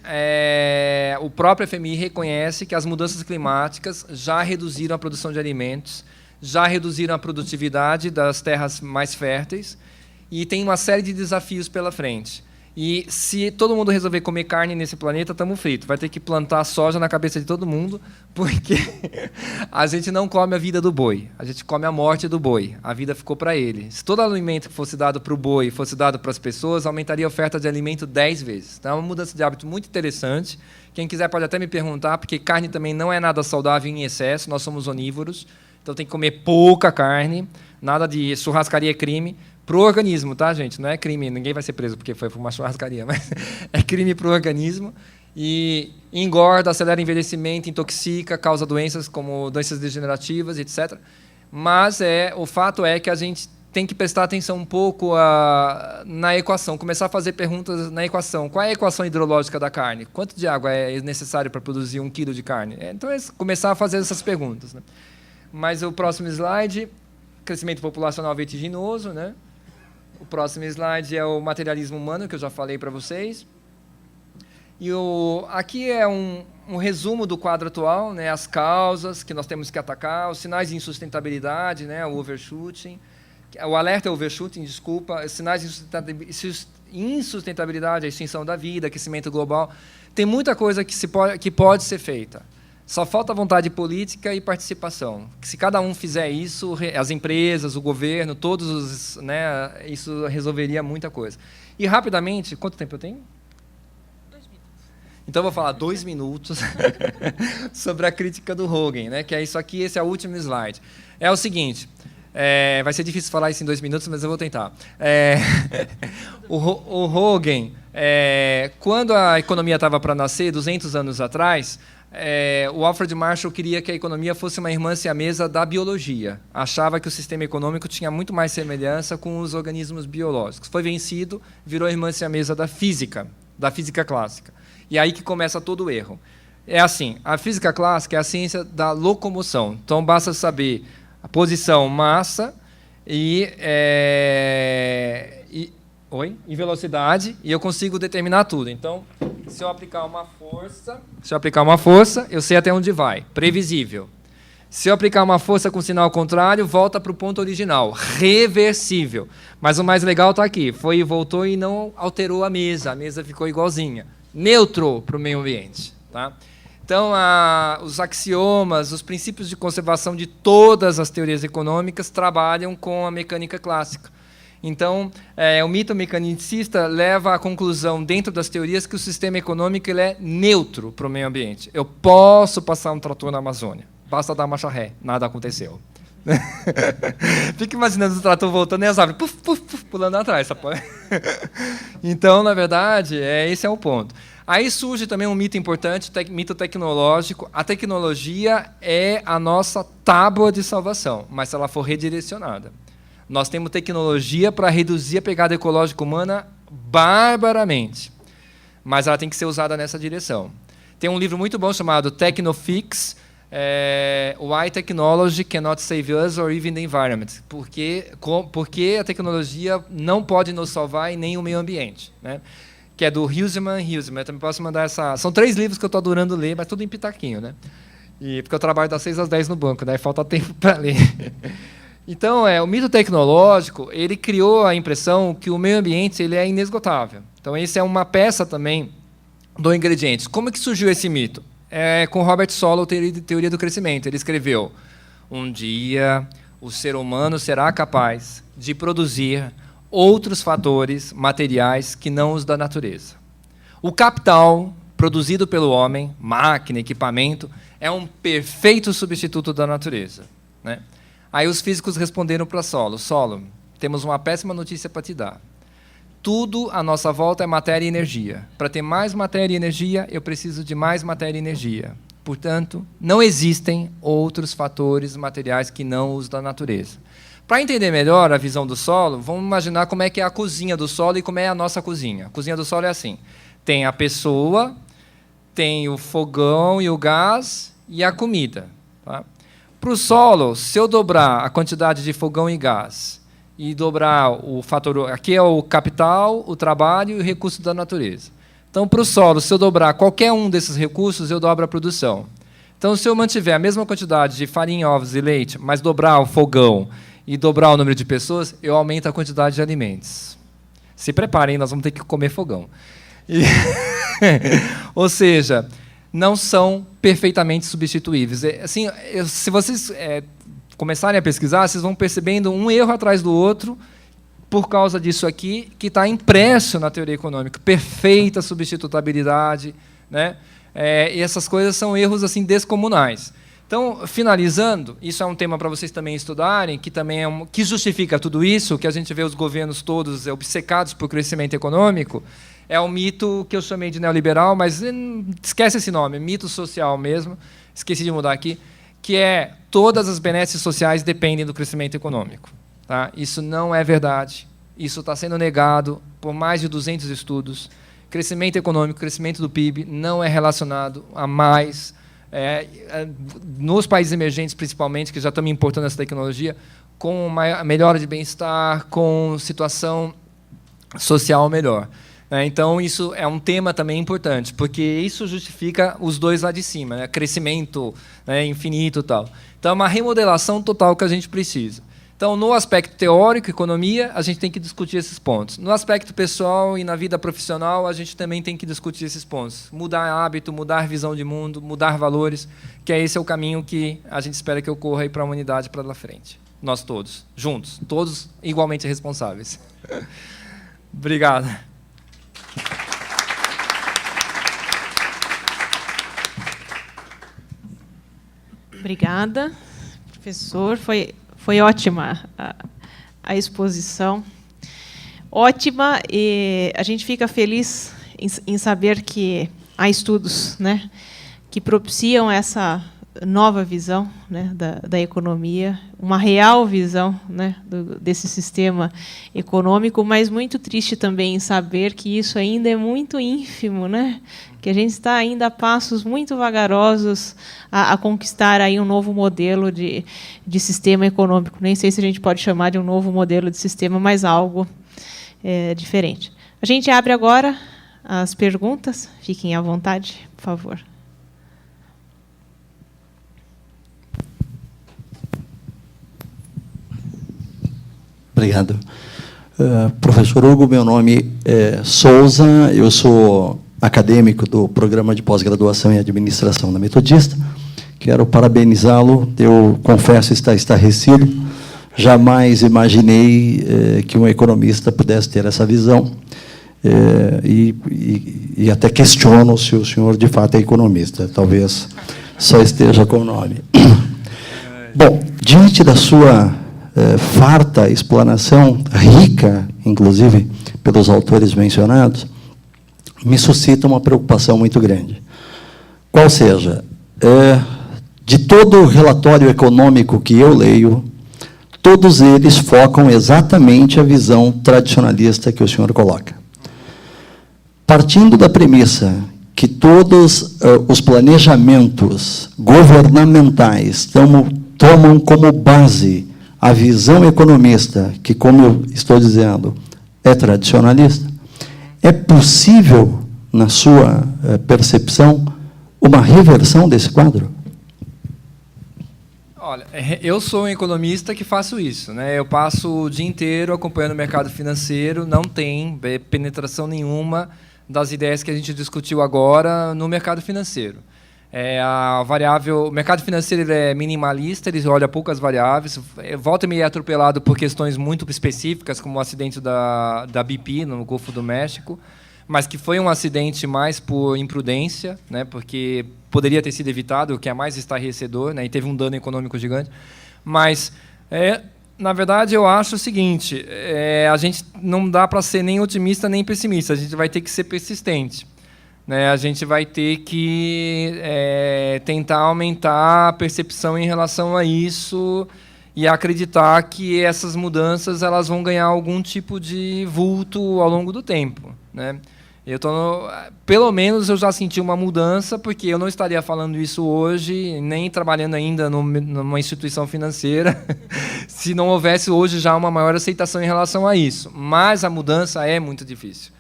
o próprio FMI reconhece que as mudanças climáticas já reduziram a produção de alimentos, já reduziram a produtividade das terras mais férteis e tem uma série de desafios pela frente. E se todo mundo resolver comer carne nesse planeta, estamos fritos. Vai ter que plantar soja na cabeça de todo mundo, porque a gente não come a vida do boi, a gente come a morte do boi. A vida ficou para ele. Se todo alimento que fosse dado para o boi fosse dado para as pessoas, aumentaria a oferta de alimento 10 vezes. Então, é uma mudança de hábito muito interessante. Quem quiser pode até me perguntar, porque carne também não é nada saudável em excesso, nós somos onívoros, então tem que comer pouca carne, nada de churrascaria é crime. Para o organismo, tá, gente? Não é crime, ninguém vai ser preso porque foi uma churrascaria, mas é crime para o organismo. E engorda, acelera o envelhecimento, intoxica, causa doenças como doenças degenerativas, etc. Mas o fato é que a gente tem que prestar atenção um pouco na equação, começar a fazer perguntas na equação. Qual é a equação hidrológica da carne? Quanto de água é necessário para produzir 1 quilo de carne? Então, começar a fazer essas perguntas, né? Mas o próximo slide, crescimento populacional vertiginoso, né? O próximo slide é o materialismo humano, que eu já falei para vocês. E aqui é um resumo do quadro atual, né? As causas que nós temos que atacar, os sinais de insustentabilidade, né? O overshooting. O alerta é overshooting, desculpa. Os sinais de insustentabilidade, a extinção da vida, aquecimento global. Tem muita coisa que pode ser feita. Só falta vontade política e participação. Se cada um fizer isso, as empresas, o governo, todos, né, isso resolveria muita coisa. E, rapidamente, quanto tempo eu tenho? 2 minutos. Então, eu vou falar 2 minutos sobre a crítica do Hogan, né, que é isso aqui, esse é o último slide. É o seguinte, vai ser difícil falar isso em 2 minutos, mas eu vou tentar. O Hogan, quando a economia estava para nascer, 200 anos atrás, o Alfred Marshall queria que a economia fosse uma irmã siamesa da biologia. Achava que o sistema econômico tinha muito mais semelhança com os organismos biológicos. Foi vencido, virou irmã siamesa da física clássica. E aí que começa todo o erro. É assim, a física clássica é a ciência da locomoção. Então, basta saber a posição, massa e velocidade, e eu consigo determinar tudo. Então, se eu aplicar uma força, eu sei até onde vai. Previsível. Se eu aplicar uma força com sinal contrário, volta para o ponto original. Reversível. Mas o mais legal está aqui. Foi e voltou e não alterou a mesa. A mesa ficou igualzinha. Neutro para o meio ambiente. Tá? Então, os axiomas, os princípios de conservação de todas as teorias econômicas trabalham com a mecânica clássica. Então, o mito mecanicista leva à conclusão, dentro das teorias, que o sistema econômico ele é neutro para o meio ambiente. Eu posso passar um trator na Amazônia, basta dar marcha ré, nada aconteceu. Fica imaginando o trator voltando e as árvores pulando atrás. Então, na verdade, esse é o ponto. Aí surge também um mito importante, mito tecnológico. A tecnologia é a nossa tábua de salvação, mas se ela for redirecionada. Nós temos tecnologia para reduzir a pegada ecológica humana barbaramente, mas ela tem que ser usada nessa direção. Tem um livro muito bom chamado Technofix, Why Technology Cannot Save Us or Even the Environment. Porque a tecnologia não pode nos salvar e nem o meio ambiente. Né? Que é do Huseman. Eu também posso mandar essa... São 3 livros que eu estou adorando ler, mas tudo em pitaquinho. Né? Porque eu trabalho das 6 às 10 no banco, daí falta tempo para ler. Então, o mito tecnológico, ele criou a impressão que o meio ambiente ele é inesgotável. Então, essa é uma peça também do Ingredientes. Como é que surgiu esse mito? Com Robert Solow, Teoria do Crescimento. Ele escreveu: um dia o ser humano será capaz de produzir outros fatores materiais que não os da natureza. O capital produzido pelo homem, máquina, equipamento, é um perfeito substituto da natureza. Né? Aí os físicos responderam para Solow: Solow, temos uma péssima notícia para te dar. Tudo à nossa volta é matéria e energia. Para ter mais matéria e energia, eu preciso de mais matéria e energia. Portanto, não existem outros fatores materiais que não os da natureza. Para entender melhor a visão do Solow, vamos imaginar como é que é a cozinha do Solow e como é a nossa cozinha. A cozinha do Solow é assim: tem a pessoa, tem o fogão e o gás e a comida. Tá? Para o Solow, se eu dobrar a quantidade de fogão e gás e dobrar o fator... Aqui é o capital, o trabalho e o recurso da natureza. Então, para o Solow, se eu dobrar qualquer um desses recursos, eu dobro a produção. Então, se eu mantiver a mesma quantidade de farinha, ovos e leite, mas dobrar o fogão e dobrar o número de pessoas, eu aumento a quantidade de alimentos. Se preparem, nós vamos ter que comer fogão. Ou seja... não são perfeitamente substituíveis. Assim, se vocês começarem a pesquisar, vocês vão percebendo um erro atrás do outro por causa disso aqui, que está impresso na teoria econômica. Perfeita substitutabilidade. Né? E essas coisas são erros assim, descomunais. Então, finalizando, isso é um tema para vocês também estudarem, que também que justifica tudo isso, que a gente vê os governos todos obcecados por crescimento econômico. É um mito que eu chamei de neoliberal, mas esquece esse nome, mito social mesmo, esqueci de mudar aqui, que é todas as benesses sociais dependem do crescimento econômico. Tá? Isso não é verdade, isso está sendo negado por mais de 200 estudos. Crescimento econômico, crescimento do PIB não é relacionado a mais, nos países emergentes principalmente, que já estão importando essa tecnologia, com uma melhora de bem-estar, com situação social melhor. Então, isso é um tema também importante, porque isso justifica os dois lá de cima, né? Crescimento infinito e tal. Então, é uma remodelação total que a gente precisa. Então, no aspecto teórico, economia, a gente tem que discutir esses pontos. No aspecto pessoal e na vida profissional, a gente também tem que discutir esses pontos. Mudar hábito, mudar visão de mundo, mudar valores, que esse é o caminho que a gente espera que ocorra para a humanidade para lá frente. Nós todos, juntos, todos igualmente responsáveis. Obrigado. Obrigada, professor. Foi ótima a exposição. Ótima, e a gente fica feliz em saber que há estudos, né, que propiciam essa nova visão, né, da economia, uma real visão, né, desse sistema econômico, mas muito triste também em saber que isso ainda é muito ínfimo, né, que a gente está ainda a passos muito vagarosos a conquistar aí um novo modelo de sistema econômico. Nem sei se a gente pode chamar de um novo modelo de sistema, mas algo diferente. A gente abre agora as perguntas. Fiquem à vontade, por favor. Obrigado. Professor Hugo, meu nome é Souza, eu sou acadêmico do Programa de Pós-Graduação em Administração da Metodista. Quero parabenizá-lo, eu confesso estar estarrecido, jamais imaginei que um economista pudesse ter essa visão, e até questiono se o senhor de fato é economista, talvez só esteja com o nome. Bom, diante da sua farta explanação, rica, inclusive, pelos autores mencionados, me suscita uma preocupação muito grande. Qual seja, de todo o relatório econômico que eu leio, todos eles focam exatamente a visão tradicionalista que o senhor coloca. Partindo da premissa que todos os planejamentos governamentais tomam como base a visão economista, que, como eu estou dizendo, é tradicionalista, é possível, na sua percepção, uma reversão desse quadro? Olha, eu sou um economista que faço isso, né? Eu passo o dia inteiro acompanhando o mercado financeiro, não tem penetração nenhuma das ideias que a gente discutiu agora no mercado financeiro. A variável, o mercado financeiro ele é minimalista, ele olha poucas variáveis, volta e meia é atropelado por questões muito específicas, como o acidente da BP no Golfo do México, mas que foi um acidente mais por imprudência, né, porque poderia ter sido evitado, o que é mais estarrecedor, né, e teve um dano econômico gigante. Mas, na verdade, eu acho o seguinte, a gente não dá para ser nem otimista nem pessimista, a gente vai ter que ser persistente. A gente vai ter que tentar aumentar a percepção em relação a isso e acreditar que essas mudanças elas vão ganhar algum tipo de vulto ao longo do tempo, né? Pelo menos eu já senti uma mudança, porque eu não estaria falando isso hoje, nem trabalhando ainda numa instituição financeira, se não houvesse hoje já uma maior aceitação em relação a isso. Mas a mudança é muito difícil.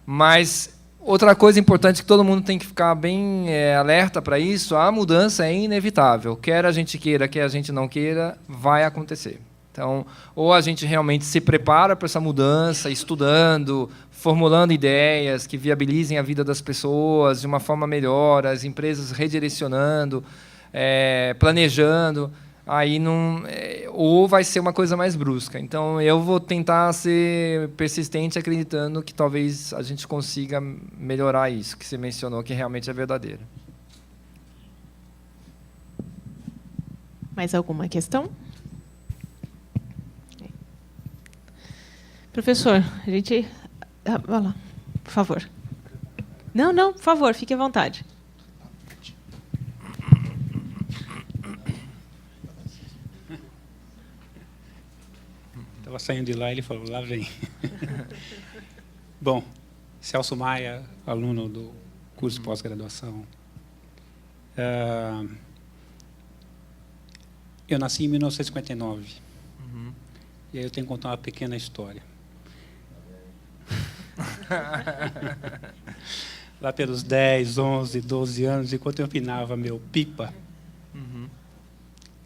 Mas outra coisa importante que todo mundo tem que ficar bem alerta para isso, a mudança é inevitável. Quer a gente queira, quer a gente não queira, vai acontecer. Então, ou a gente realmente se prepara para essa mudança, estudando, formulando ideias que viabilizem a vida das pessoas de uma forma melhor, as empresas redirecionando, planejando. Aí não, ou vai ser uma coisa mais brusca. Então, eu vou tentar ser persistente, acreditando que talvez a gente consiga melhorar isso que você mencionou, que realmente é verdadeiro. Mais alguma questão? Professor, a gente... vai lá, por favor. Não, por favor, fique à vontade. Estava saindo de lá e ele falou, lá vem. Bom, Celso Maia, aluno do curso de pós-graduação. Eu nasci em 1959. E aí eu tenho que contar uma pequena história. Lá pelos 10, 11, 12 anos, enquanto eu empinava meu pipa,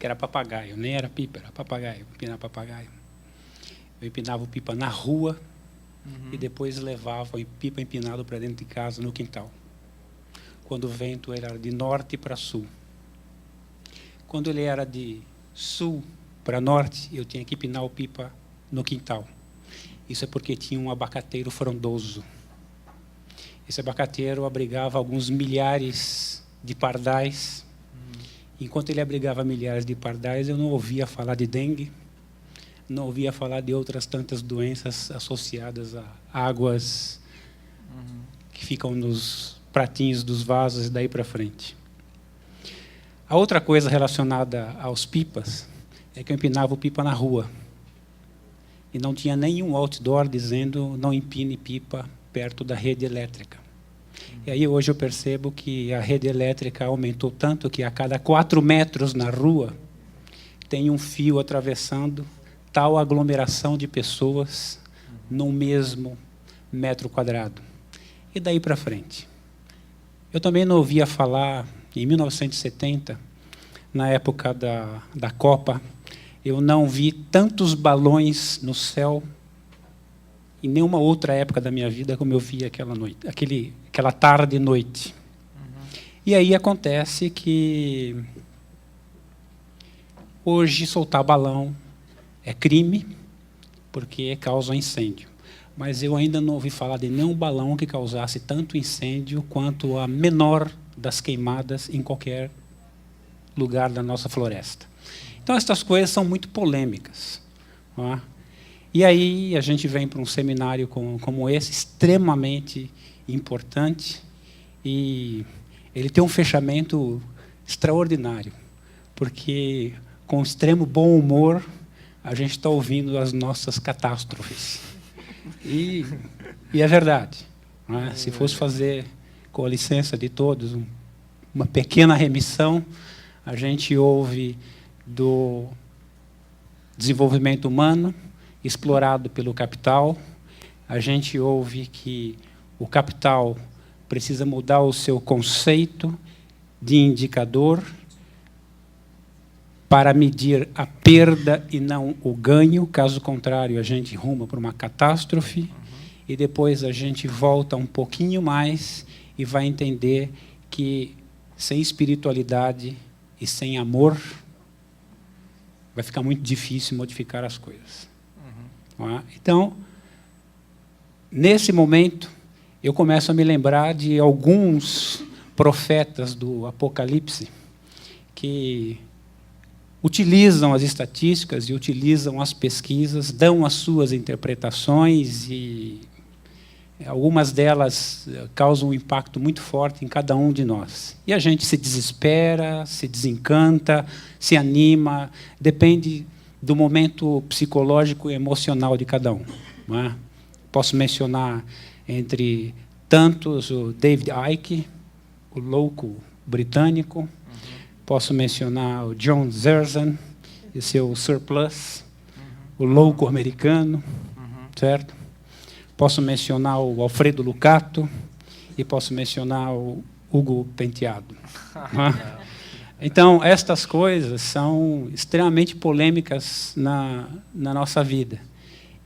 que era papagaio, nem era pipa, era papagaio, empinar papagaio. Eu empinava o pipa na rua e depois levava o pipa empinado para dentro de casa, no quintal. Quando o vento era de norte para sul. Quando ele era de sul para norte, eu tinha que empinar o pipa no quintal. Isso é porque tinha um abacateiro frondoso. Esse abacateiro abrigava alguns milhares de pardais. Enquanto ele abrigava milhares de pardais, eu não ouvia falar de dengue, não ouvia falar de outras tantas doenças associadas a águas que ficam nos pratinhos dos vasos e daí para frente. A outra coisa relacionada aos pipas é que eu empinava o pipa na rua. E não tinha nenhum outdoor dizendo não empine pipa perto da rede elétrica. E aí hoje eu percebo que a rede elétrica aumentou tanto que a cada 4 metros na rua tem um fio atravessando tal aglomeração de pessoas no mesmo metro quadrado. E daí para frente. Eu também não ouvia falar, em 1970, na época da Copa, eu não vi tantos balões no céu em nenhuma outra época da minha vida como eu vi aquela noite, aquela tarde e noite. E aí acontece que hoje soltar balão é crime, porque causa incêndio. Mas eu ainda não ouvi falar de nenhum balão que causasse tanto incêndio quanto a menor das queimadas em qualquer lugar da nossa floresta. Então, essas coisas são muito polêmicas. Não é? E aí a gente vem para um seminário como esse, extremamente importante, e ele tem um fechamento extraordinário, porque, com extremo bom humor, a gente está ouvindo as nossas catástrofes. E é verdade. Não é? Se fosse fazer, com a licença de todos, uma pequena remissão, a gente ouve do desenvolvimento humano explorado pelo capital, a gente ouve que o capital precisa mudar o seu conceito de indicador para medir a perda e não o ganho, caso contrário a gente ruma para uma catástrofe, e depois a gente volta um pouquinho mais e vai entender que sem espiritualidade e sem amor vai ficar muito difícil modificar as coisas. Então, nesse momento, eu começo a me lembrar de alguns profetas do Apocalipse que utilizam as estatísticas e utilizam as pesquisas, dão as suas interpretações, e algumas delas causam um impacto muito forte em cada um de nós. E a gente se desespera, se desencanta, se anima, depende do momento psicológico e emocional de cada um. Não é? Posso mencionar, entre tantos, o David Icke, o louco britânico. Posso mencionar o John Zerzan e seu Surplus, o louco americano, certo? Posso mencionar o Alfredo Lucato e posso mencionar o Hugo Penteado. Então, estas coisas são extremamente polêmicas na nossa vida.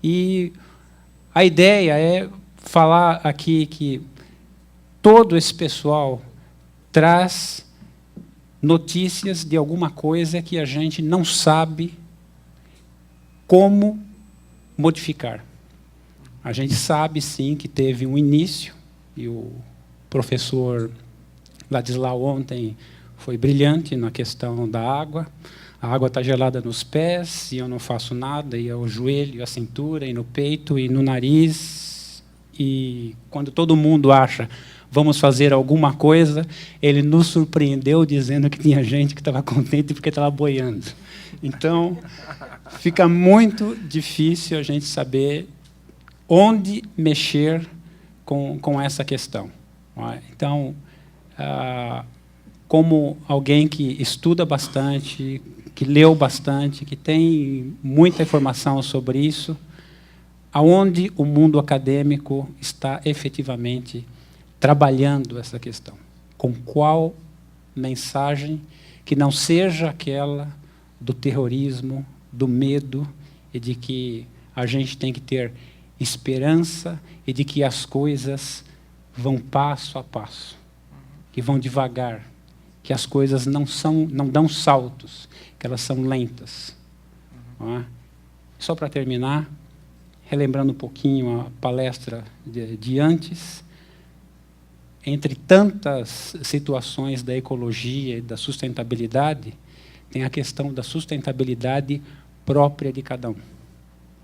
E a ideia é falar aqui que todo esse pessoal traz notícias de alguma coisa que a gente não sabe como modificar. A gente sabe, sim, que teve um início, e o professor Ladislau ontem foi brilhante na questão da água. A água está gelada nos pés, e eu não faço nada, e é o joelho, a cintura, e no peito, e no nariz. E quando todo mundo acha vamos fazer alguma coisa, ele nos surpreendeu dizendo que tinha gente que estava contente porque estava boiando. Então, fica muito difícil a gente saber onde mexer com essa questão. Então, como alguém que estuda bastante, que leu bastante, que tem muita informação sobre isso, aonde o mundo acadêmico está efetivamente trabalhando essa questão? Com qual mensagem que não seja aquela do terrorismo, do medo, e de que a gente tem que ter esperança e de que as coisas vão passo a passo, que vão devagar, que as coisas não dão saltos, que elas são lentas. Não é? Só para terminar, relembrando um pouquinho a palestra de antes, entre tantas situações da ecologia e da sustentabilidade, tem a questão da sustentabilidade própria de cada um.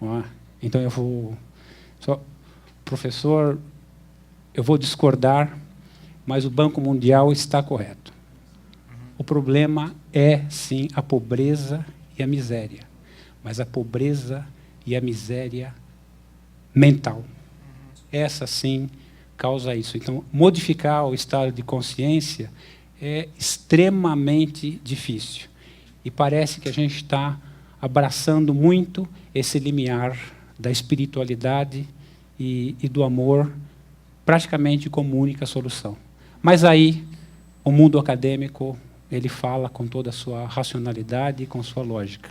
Não é? Então, professor, eu vou discordar, mas o Banco Mundial está correto. O problema é, sim, a pobreza e a miséria, mas a pobreza e a miséria mental. Essa, sim, causa isso. Então, modificar o estado de consciência é extremamente difícil. E parece que a gente está abraçando muito esse limiar da espiritualidade e do amor, praticamente como única solução. Mas aí, o mundo acadêmico, ele fala com toda a sua racionalidade e com sua lógica.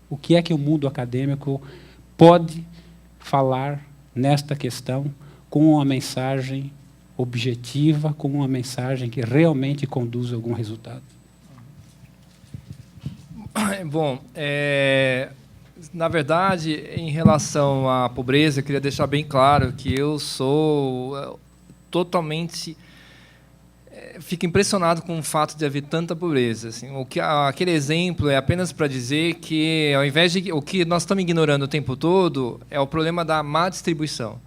O que é que o mundo acadêmico pode falar nesta questão com uma mensagem objetiva, com uma mensagem que realmente conduz a algum resultado? Bom, na verdade, em relação à pobreza, eu queria deixar bem claro que eu sou totalmente... Fico impressionado com o fato de haver tanta pobreza. Assim, aquele exemplo é apenas para dizer que, ao invés de o que nós estamos ignorando o tempo todo, é o problema da má distribuição.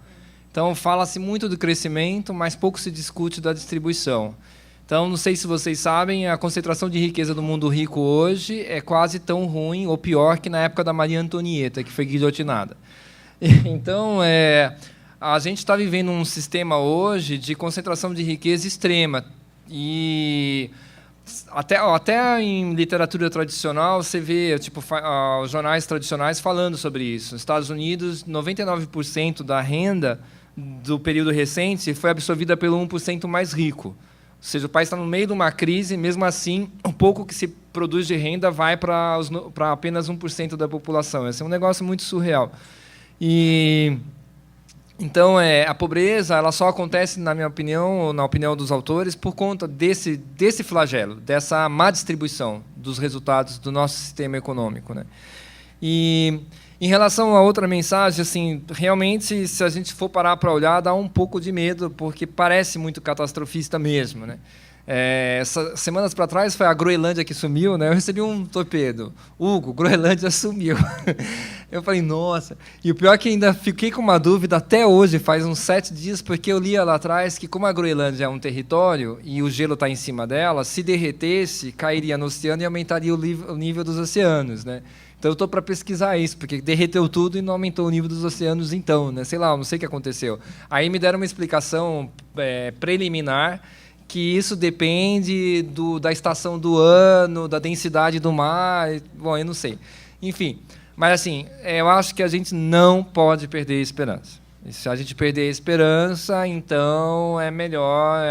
Então, fala-se muito do crescimento, mas pouco se discute da distribuição. Então, não sei se vocês sabem, a concentração de riqueza do mundo rico hoje é quase tão ruim ou pior que na época da Maria Antonieta, que foi guilhotinada. Então, a gente está vivendo um sistema hoje de concentração de riqueza extrema. E até em literatura tradicional você vê os jornais tradicionais falando sobre isso. Nos Estados Unidos, 99% da renda do período recente foi absorvida pelo 1% mais rico. Ou seja, o país está no meio de uma crise, mesmo assim, o pouco que se produz de renda vai para apenas 1% da população. Esse é um negócio muito surreal. Então, a pobreza ela só acontece, na minha opinião, ou na opinião dos autores, por conta desse flagelo, dessa má distribuição dos resultados do nosso sistema econômico, né? E, em relação a outra mensagem, assim, realmente, se a gente for parar para olhar, dá um pouco de medo, porque parece muito catastrofista mesmo, né? Semanas para trás foi a Groenlândia que sumiu, né? Eu recebi um torpedo. Hugo, Groenlândia sumiu. Eu falei, nossa. E o pior é que ainda fiquei com uma dúvida até hoje, faz uns 7 dias, porque eu lia lá atrás que, como a Groenlândia é um território e o gelo está em cima dela, se derretesse, cairia no oceano e aumentaria o nível dos oceanos, né? Então eu estou para pesquisar isso, porque derreteu tudo e não aumentou o nível dos oceanos então, né? Sei lá, não sei o que aconteceu. Aí me deram uma explicação preliminar, que isso depende da estação do ano, da densidade do mar. Bom, eu não sei. Enfim, mas assim, eu acho que a gente não pode perder a esperança. E se a gente perder a esperança, então é melhor,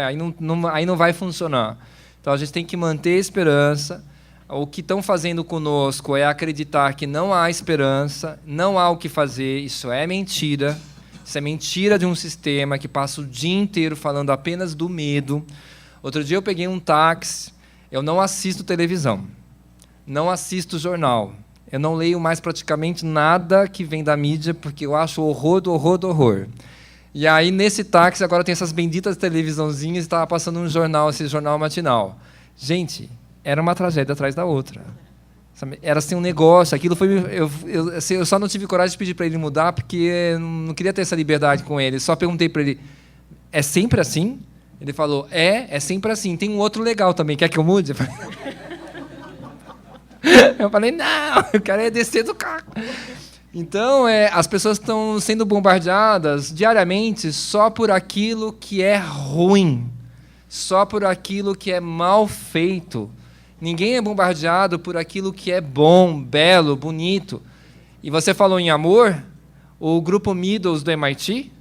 aí não vai funcionar. Então a gente tem que manter a esperança. O que estão fazendo conosco é acreditar que não há esperança, não há o que fazer, isso é mentira. Isso é mentira de um sistema que passa o dia inteiro falando apenas do medo. Outro dia eu peguei um táxi, eu não assisto televisão, não assisto jornal, eu não leio mais praticamente nada que vem da mídia, porque eu acho horror do horror do horror. E aí, nesse táxi, agora tem essas benditas televisãozinhas e estava passando um jornal, esse jornal matinal. Gente, era uma tragédia atrás da outra. Era assim um negócio, aquilo foi... Eu só não tive coragem de pedir para ele mudar, porque eu não queria ter essa liberdade com ele. Só perguntei para ele, é sempre assim? Ele falou, é sempre assim. Tem um outro legal também, quer que eu mude? Eu falei, não, eu quero descer do carro. Então, as pessoas estão sendo bombardeadas diariamente só por aquilo que é ruim, só por aquilo que é mal feito. Ninguém é bombardeado por aquilo que é bom, belo, bonito. E você falou em amor, o grupo Meadows do MIT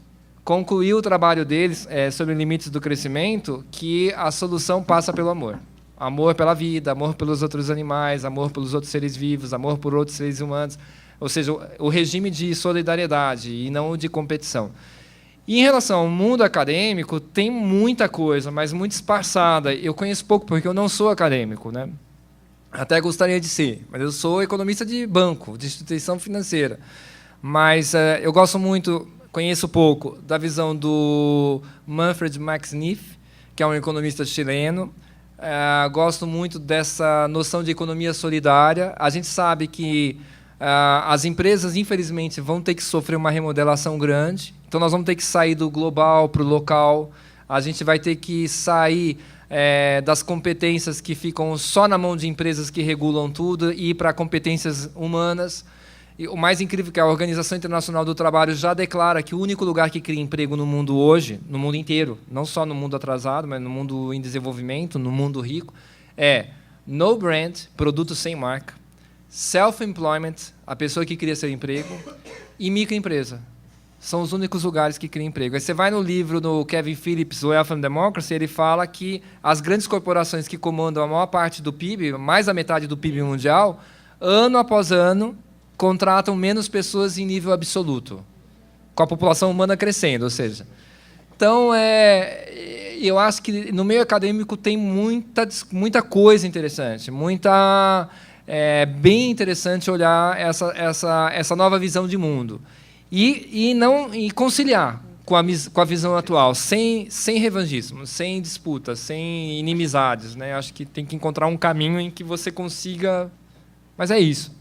concluiu o trabalho deles sobre limites do crescimento, que a solução passa pelo amor. Amor pela vida, amor pelos outros animais, amor pelos outros seres vivos, amor por outros seres humanos. Ou seja, o regime de solidariedade e não de competição. E em relação ao mundo acadêmico, tem muita coisa, mas muito esparçada. Eu conheço pouco, porque eu não sou acadêmico, né? Até gostaria de ser, mas eu sou economista de banco, de instituição financeira. Mas eu gosto muito, conheço pouco, da visão do Manfred Max Neef, que é um economista chileno. Gosto muito dessa noção de economia solidária. A gente sabe que as empresas, infelizmente, vão ter que sofrer uma remodelação grande. Então, nós vamos ter que sair do global para o local. A gente vai ter que sair das competências que ficam só na mão de empresas que regulam tudo e ir para competências humanas. E o mais incrível é que a Organização Internacional do Trabalho já declara que o único lugar que cria emprego no mundo hoje, no mundo inteiro, não só no mundo atrasado, mas no mundo em desenvolvimento, no mundo rico, é no brand, produto sem marca, self-employment, a pessoa que cria seu emprego, e microempresa. São os únicos lugares que criam emprego. Aí você vai no livro do Kevin Phillips, Wealth and Democracy, ele fala que as grandes corporações que comandam a maior parte do PIB, mais da metade do PIB mundial, ano após ano, contratam menos pessoas em nível absoluto, com a população humana crescendo, ou seja. Então, eu acho que no meio acadêmico tem muita coisa interessante, bem interessante olhar essa nova visão de mundo. E conciliar com a visão atual, sem revangismo, sem disputas, sem inimizades, né? Acho que tem que encontrar um caminho em que você consiga... Mas é isso.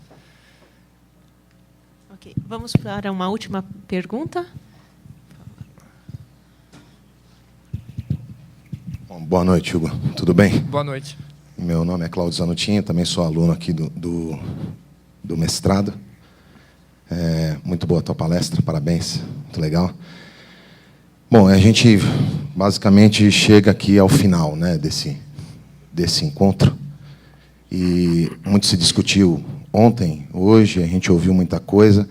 Ok, vamos para uma última pergunta. Bom, boa noite, Hugo. Tudo bem? Boa noite. Meu nome é Cláudio Zanutinho, também sou aluno aqui do mestrado. Muito boa a tua palestra, parabéns, muito legal. Bom, a gente basicamente chega aqui ao final, né, desse encontro. E muito se discutiu ontem, hoje, a gente ouviu muita coisa,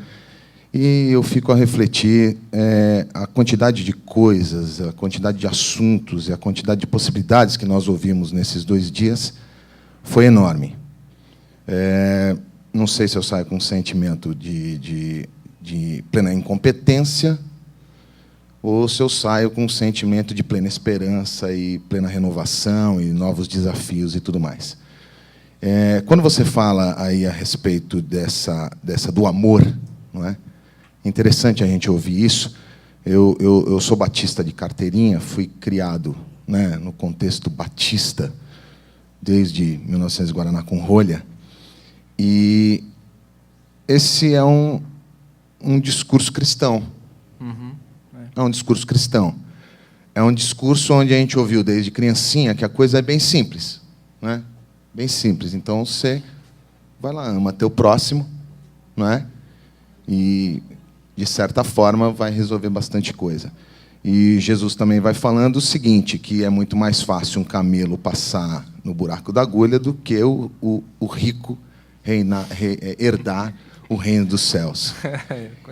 e eu fico a refletir a quantidade de coisas, a quantidade de assuntos e a quantidade de possibilidades que nós ouvimos nesses 2 dias foi enorme. Não sei se eu saio com um sentimento de plena incompetência ou se eu saio com um sentimento de plena esperança e plena renovação e novos desafios e tudo mais. Quando você fala aí a respeito do amor, não é? Interessante a gente ouvir isso. Eu sou batista de carteirinha, fui criado, né, no contexto batista desde 1900 Guaraná com rolha, e esse é um discurso cristão. É um discurso cristão. É um discurso onde a gente ouviu desde criancinha que a coisa é bem simples, né? Bem simples. Então, você vai lá, ama teu próximo, não é? E, de certa forma, vai resolver bastante coisa. E Jesus também vai falando o seguinte, que é muito mais fácil um camelo passar no buraco da agulha do que o rico herdar o reino dos céus.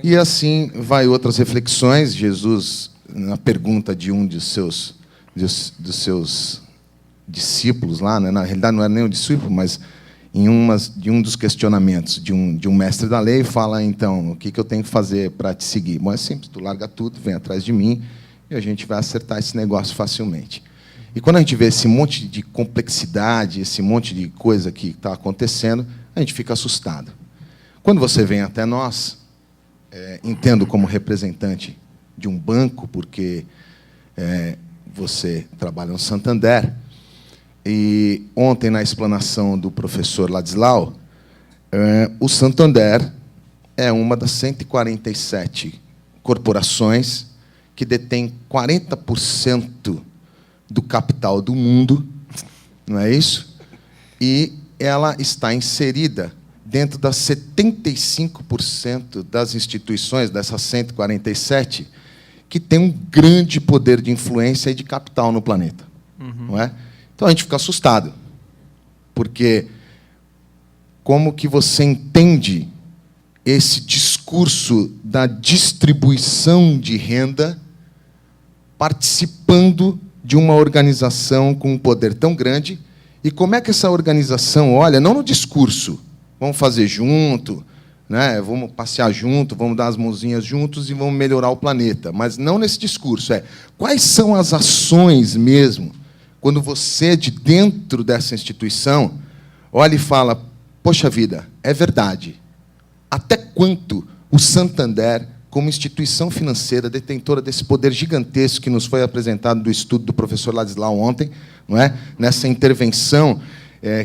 E assim vai outras reflexões. Jesus, na pergunta de um dos seus discípulos lá, né? Na realidade não era nem um discípulo, mas de um dos questionamentos de um mestre da lei, fala, então, o que eu tenho que fazer para te seguir? Bom, é simples, tu larga tudo, vem atrás de mim, e a gente vai acertar esse negócio facilmente. E quando a gente vê esse monte de complexidade, esse monte de coisa que está acontecendo, a gente fica assustado. Quando você vem até nós, entendo como representante de um banco, porque você trabalha no Santander, e ontem, na explanação do professor Ladislau, o Santander é uma das 147 corporações que detém 40% do capital do mundo, não é isso? E ela está inserida dentro das 75% das instituições, dessas 147, que tem um grande poder de influência e de capital no planeta. Não é? Então, a gente fica assustado, porque como que você entende esse discurso da distribuição de renda participando de uma organização com um poder tão grande, e como é que essa organização olha, não no discurso, vamos fazer junto, né, vamos passear junto, vamos dar as mãozinhas juntos e vamos melhorar o planeta, mas não nesse discurso, quais são as ações mesmo, quando você, de dentro dessa instituição, olha e fala, poxa vida, é verdade, até quanto o Santander, como instituição financeira detentora desse poder gigantesco que nos foi apresentado do estudo do professor Ladislau ontem, não é? Nessa intervenção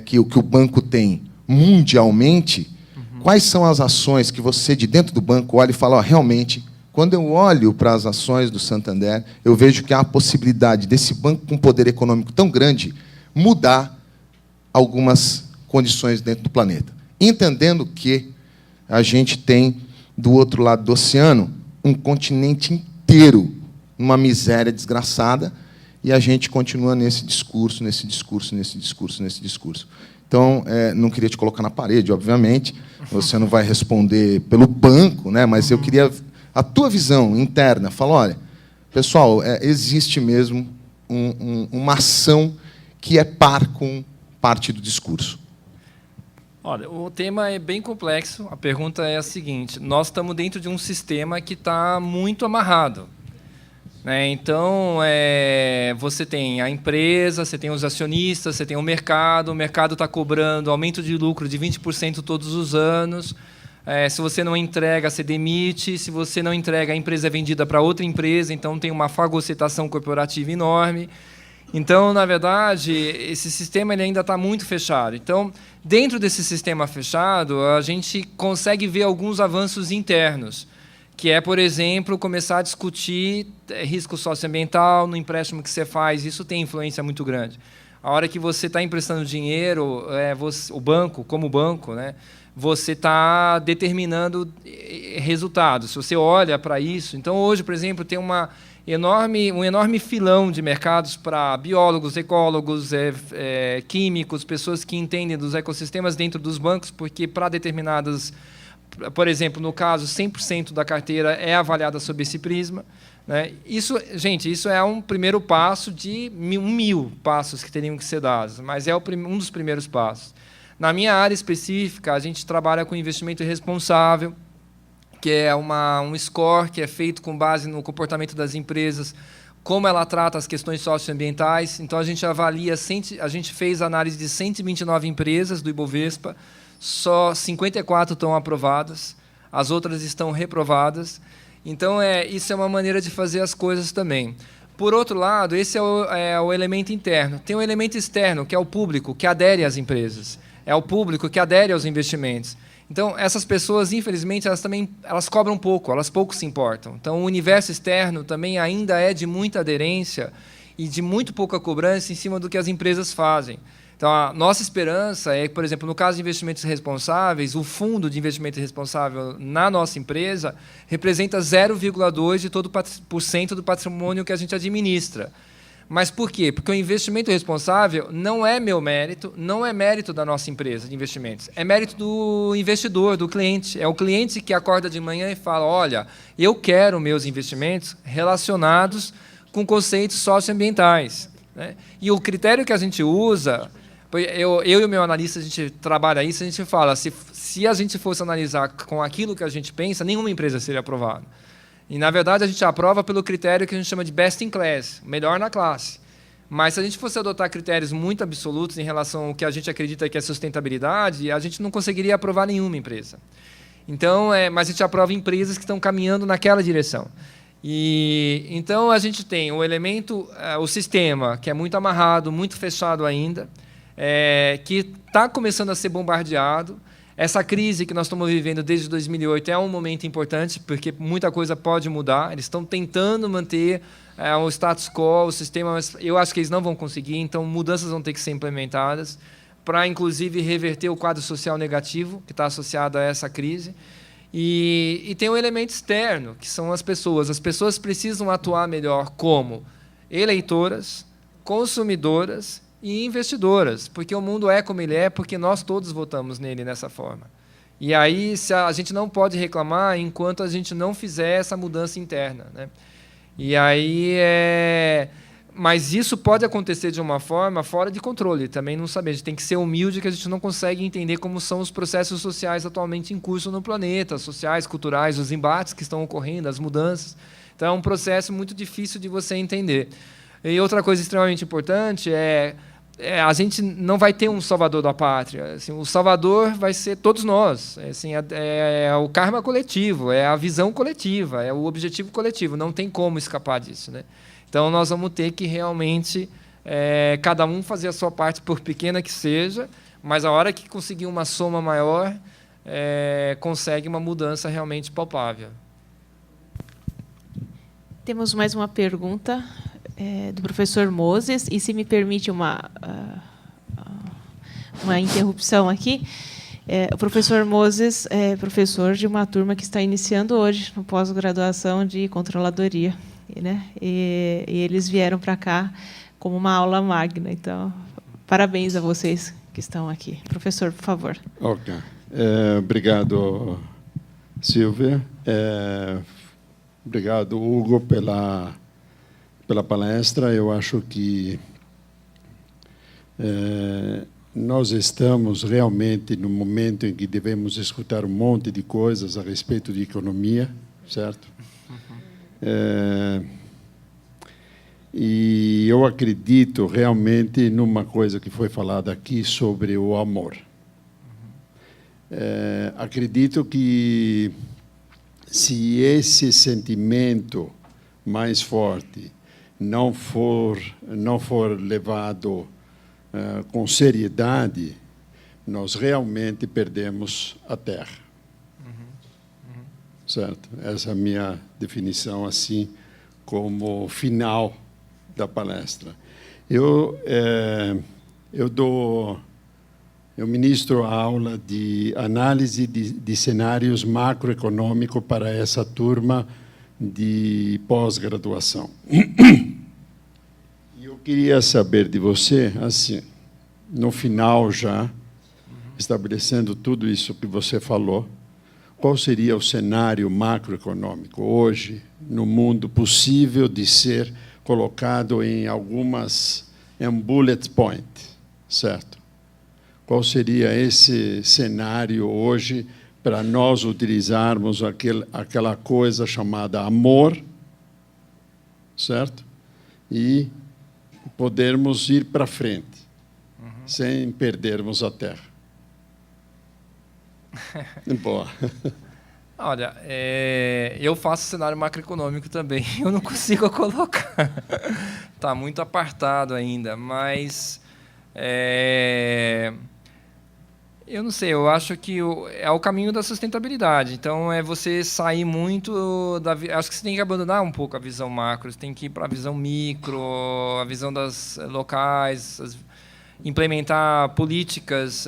que o banco tem mundialmente, quais são as ações que você, de dentro do banco, olha e fala, realmente, Quando eu olho para as ações do Santander, eu vejo que há a possibilidade desse banco com poder econômico tão grande mudar algumas condições dentro do planeta. Entendendo que a gente tem, do outro lado do oceano, um continente inteiro numa miséria desgraçada, e a gente continua nesse discurso, nesse discurso, nesse discurso, nesse discurso. Então, não queria te colocar na parede, obviamente, você não vai responder pelo banco, né? Mas eu queria a tua visão interna. Fala, olha, pessoal, existe mesmo uma ação que é par com parte do discurso. Olha, o tema é bem complexo. A pergunta é a seguinte: nós estamos dentro de um sistema que está muito amarrado, né? Então, você tem a empresa, você tem os acionistas, você tem o mercado está cobrando aumento de lucro de 20% todos os anos. Se você não entrega, você demite. Se você não entrega, a empresa é vendida para outra empresa, então tem uma fagocitação corporativa enorme. Então, na verdade, esse sistema ele ainda está muito fechado. Então, dentro desse sistema fechado, a gente consegue ver alguns avanços internos, que é, por exemplo, começar a discutir risco socioambiental no empréstimo que você faz. Isso tem influência muito grande. A hora que você está emprestando dinheiro, o banco, como banco, né, você está determinando resultados. Se você olha para isso... Então, hoje, por exemplo, tem um enorme filão de mercados para biólogos, ecólogos, químicos, pessoas que entendem dos ecossistemas dentro dos bancos, porque para determinadas... Por exemplo, no caso, 100% da carteira é avaliada sob esse prisma, né? Isso, gente, isso é um primeiro passo de 1000 passos que teriam que ser dados, mas é um dos primeiros passos. Na minha área específica, a gente trabalha com investimento responsável, que é um score que é feito com base no comportamento das empresas, como ela trata as questões socioambientais. Então, a gente avalia, a gente fez análise de 129 empresas do Ibovespa, só 54 estão aprovadas, as outras estão reprovadas. Então, isso é uma maneira de fazer as coisas também. Por outro lado, esse é o elemento interno. Tem um elemento externo, que é o público, que adere às empresas. É o público que adere aos investimentos. Então, essas pessoas, infelizmente, elas cobram pouco, elas pouco se importam. Então, o universo externo também ainda é de muita aderência e de muito pouca cobrança em cima do que as empresas fazem. Então, a nossa esperança é que, por exemplo, no caso de investimentos responsáveis, o fundo de investimento responsável na nossa empresa representa 0,2% de todo % do patrimônio que a gente administra. Mas por quê? Porque o investimento responsável não é meu mérito, não é mérito da nossa empresa de investimentos, é mérito do investidor, do cliente. É o cliente que acorda de manhã e fala, olha, eu quero meus investimentos relacionados com conceitos socioambientais, né? E o critério que a gente usa... Eu e o meu analista, a gente trabalha isso, a gente fala, se a gente fosse analisar com aquilo que a gente pensa, nenhuma empresa seria aprovada. E, na verdade, a gente aprova pelo critério que a gente chama de best in class, melhor na classe. Mas, se a gente fosse adotar critérios muito absolutos em relação ao que a gente acredita que é sustentabilidade, a gente não conseguiria aprovar nenhuma empresa. Então, mas a gente aprova empresas que estão caminhando naquela direção. Então, a gente tem o elemento, o sistema, que é muito amarrado, muito fechado ainda, que está começando a ser bombardeado. Essa crise que nós estamos vivendo desde 2008 é um momento importante, porque muita coisa pode mudar. Eles estão tentando manter o status quo, o sistema, mas eu acho que eles não vão conseguir, então mudanças vão ter que ser implementadas para, inclusive, reverter o quadro social negativo que está associado a essa crise. E tem um elemento externo, que são as pessoas. As pessoas precisam atuar melhor como eleitoras, consumidoras e investidoras, porque o mundo é como ele é, porque nós todos votamos nele dessa forma. E aí a gente não pode reclamar enquanto a gente não fizer essa mudança interna, né? E aí mas isso pode acontecer de uma forma fora de controle, também não sabemos. A gente tem que ser humilde, que a gente não consegue entender como são os processos sociais atualmente em curso no planeta, sociais, culturais, os embates que estão ocorrendo, as mudanças. Então, é um processo muito difícil de você entender. E outra coisa extremamente importante a gente não vai ter um salvador da pátria. Assim, o salvador vai ser todos nós. Assim, é o karma coletivo, é a visão coletiva, é o objetivo coletivo. Não tem como escapar disso, né? Então, nós vamos ter que realmente, cada um fazer a sua parte, por pequena que seja, mas a hora que conseguir uma soma maior, consegue uma mudança realmente palpável. Temos mais uma pergunta do professor Moses, e se me permite uma interrupção aqui. O professor Moses é professor de uma turma que está iniciando hoje no pós-graduação de controladoria, né? E eles vieram para cá como uma aula magna. Então, parabéns a vocês que estão aqui. Professor, por favor. Ok. Obrigado, Silvia. Obrigado, Hugo, pela palestra. Eu acho que nós estamos realmente no momento em que devemos escutar um monte de coisas a respeito de economia, certo? E eu acredito realmente numa coisa que foi falada aqui sobre o amor. Acredito que se esse sentimento mais forte não for levado com seriedade, nós realmente perdemos a Terra. Certo? Essa é a minha definição, assim, como final da palestra. Eu ministro a aula de análise de cenários macroeconômicos para essa turma de pós-graduação. E eu queria saber de você, assim, no final já, estabelecendo tudo isso que você falou, qual seria o cenário macroeconômico hoje, no mundo, possível de ser colocado em um bullet point, certo? Qual seria esse cenário hoje para nós utilizarmos aquela coisa chamada amor, certo? E podermos ir para frente, sem perdermos a Terra. Boa. Olha, eu faço cenário macroeconômico também. Eu não consigo colocar. Está muito apartado ainda, mas eu não sei. Eu acho que é o caminho da sustentabilidade. Então, é você sair muito da. Acho que você tem que abandonar um pouco a visão macro. Você tem que ir para a visão micro, a visão das locais. Implementar políticas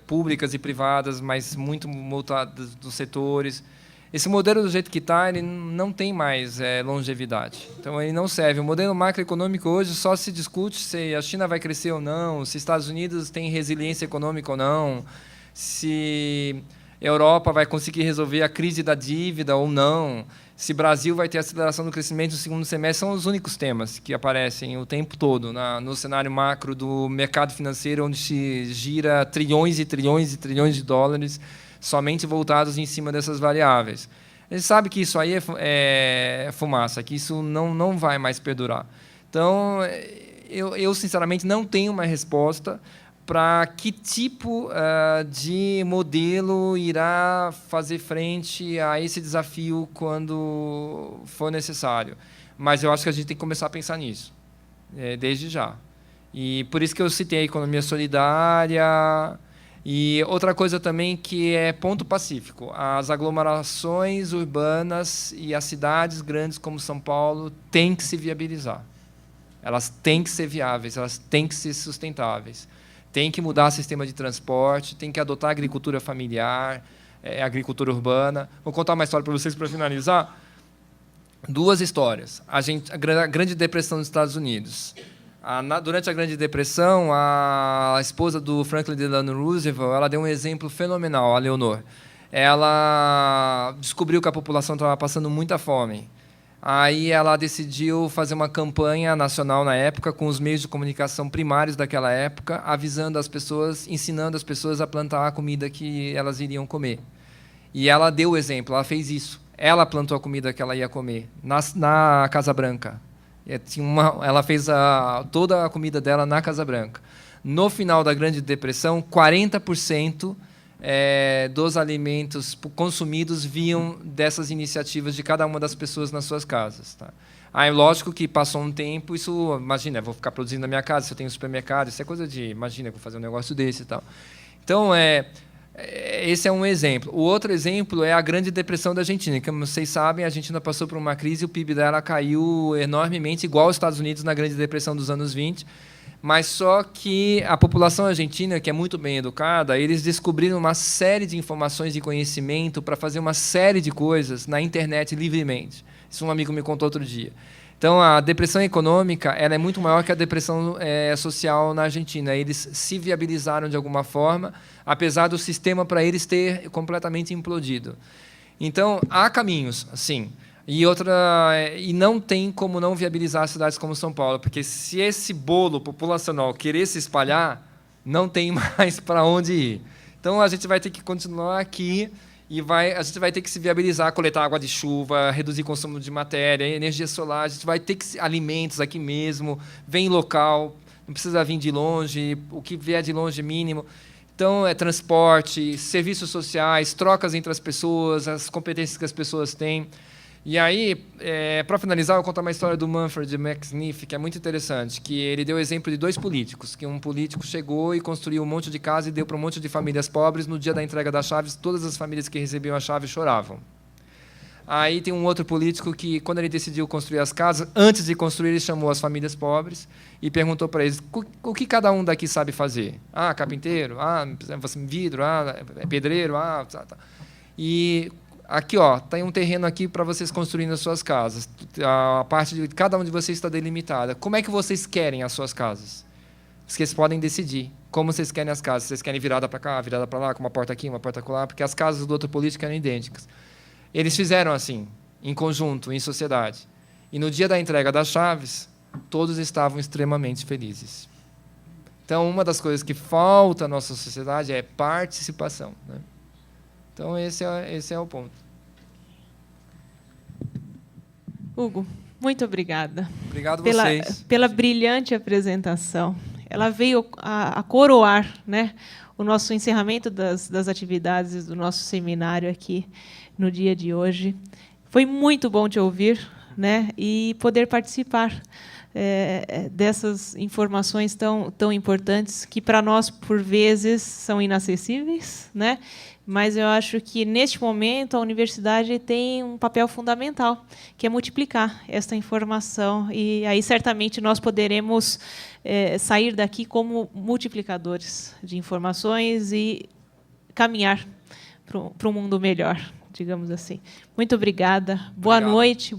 públicas e privadas, mas muito multadas dos setores. Esse modelo, do jeito que está, ele não tem mais longevidade. Então, ele não serve. O modelo macroeconômico hoje só se discute se a China vai crescer ou não, se Estados Unidos tem resiliência econômica ou não, se a Europa vai conseguir resolver a crise da dívida ou não, se o Brasil vai ter aceleração do crescimento no segundo semestre. São os únicos temas que aparecem o tempo todo no cenário macro do mercado financeiro, onde se gira trilhões e trilhões e trilhões de dólares somente voltados em cima dessas variáveis. A gente sabe que isso aí é fumaça, que isso não vai mais perdurar. Então, eu sinceramente, não tenho uma resposta para que tipo de modelo irá fazer frente a esse desafio quando for necessário. Mas eu acho que a gente tem que começar a pensar nisso, desde já. E por isso que eu citei a economia solidária. E outra coisa também que é ponto pacífico. As aglomerações urbanas e as cidades grandes como São Paulo têm que se viabilizar. Elas têm que ser viáveis, elas têm que ser sustentáveis. Tem que mudar o sistema de transporte, tem que adotar a agricultura familiar, agricultura urbana. Vou contar uma história para vocês para finalizar. Duas histórias. A Grande Depressão dos Estados Unidos. Durante a Grande Depressão, a esposa do Franklin Delano Roosevelt, ela deu um exemplo fenomenal, a Leonor. Ela descobriu que a população estava passando muita fome. Aí ela decidiu fazer uma campanha nacional na época, com os meios de comunicação primários daquela época, avisando as pessoas, ensinando as pessoas a plantar a comida que elas iriam comer. E ela deu o exemplo, ela fez isso. Ela plantou a comida que ela ia comer, na Casa Branca. Ela fez toda a comida dela na Casa Branca. No final da Grande Depressão, 40% dos alimentos consumidos vinham dessas iniciativas de cada uma das pessoas nas suas casas. Tá? Aí, lógico que passou um tempo, isso, imagina, eu vou ficar produzindo na minha casa, se eu tenho um supermercado, isso é coisa de, imagina, eu vou fazer um negócio desse e tal. Então, esse é um exemplo. O outro exemplo é a Grande Depressão da Argentina. Como vocês sabem, a Argentina passou por uma crise e o PIB dela caiu enormemente, igual aos Estados Unidos na Grande Depressão dos anos 20. Mas só que a população argentina, que é muito bem educada, eles descobriram uma série de informações e conhecimento para fazer uma série de coisas na internet livremente. Isso um amigo me contou outro dia. Então, a depressão econômica ela é muito maior que a depressão social na Argentina. Eles se viabilizaram de alguma forma, apesar do sistema para eles ter completamente implodido. Então, há caminhos, sim. E não tem como não viabilizar cidades como São Paulo, porque se esse bolo populacional querer se espalhar, não tem mais para onde ir. Então, a gente vai ter que continuar aqui e a gente vai ter que se viabilizar, coletar água de chuva, reduzir consumo de matéria, energia solar, a gente vai ter que alimentos aqui mesmo, vem local, não precisa vir de longe, o que vier de longe é mínimo. Então, é transporte, serviços sociais, trocas entre as pessoas, as competências que as pessoas têm. E aí, para finalizar, eu vou contar uma história do Manfred McSniff, que é muito interessante, que ele deu o exemplo de 2 políticos, que um político chegou e construiu um monte de casa e deu para um monte de famílias pobres. No dia da entrega das chaves, todas as famílias que recebiam a chave choravam. Aí tem um outro político que, quando ele decidiu construir as casas, antes de construir, ele chamou as famílias pobres e perguntou para eles o que cada um daqui sabe fazer. Ah, carpinteiro, vidro, pedreiro, tá. E aqui, tem um terreno aqui para vocês construírem as suas casas. A parte de cada um de vocês está delimitada. Como é que vocês querem as suas casas? Vocês podem decidir como vocês querem as casas. Vocês querem virada para cá, virada para lá, com uma porta aqui, uma porta lá, porque as casas do outro político eram idênticas. Eles fizeram assim, em conjunto, em sociedade. E no dia da entrega das chaves, todos estavam extremamente felizes. Então, uma das coisas que falta à nossa sociedade é participação, né? Então, esse é o ponto. Hugo, muito obrigada. Obrigado a vocês. Pela brilhante apresentação. Ela veio a coroar, né, o nosso encerramento das atividades do nosso seminário aqui no dia de hoje. Foi muito bom te ouvir, né, e poder participar dessas informações tão importantes que, para nós, por vezes, são inacessíveis, né? Mas eu acho que, neste momento, a universidade tem um papel fundamental, que é multiplicar esta informação. E aí, certamente, nós poderemos sair daqui como multiplicadores de informações e caminhar para um mundo melhor, digamos assim. Muito obrigada. Boa noite.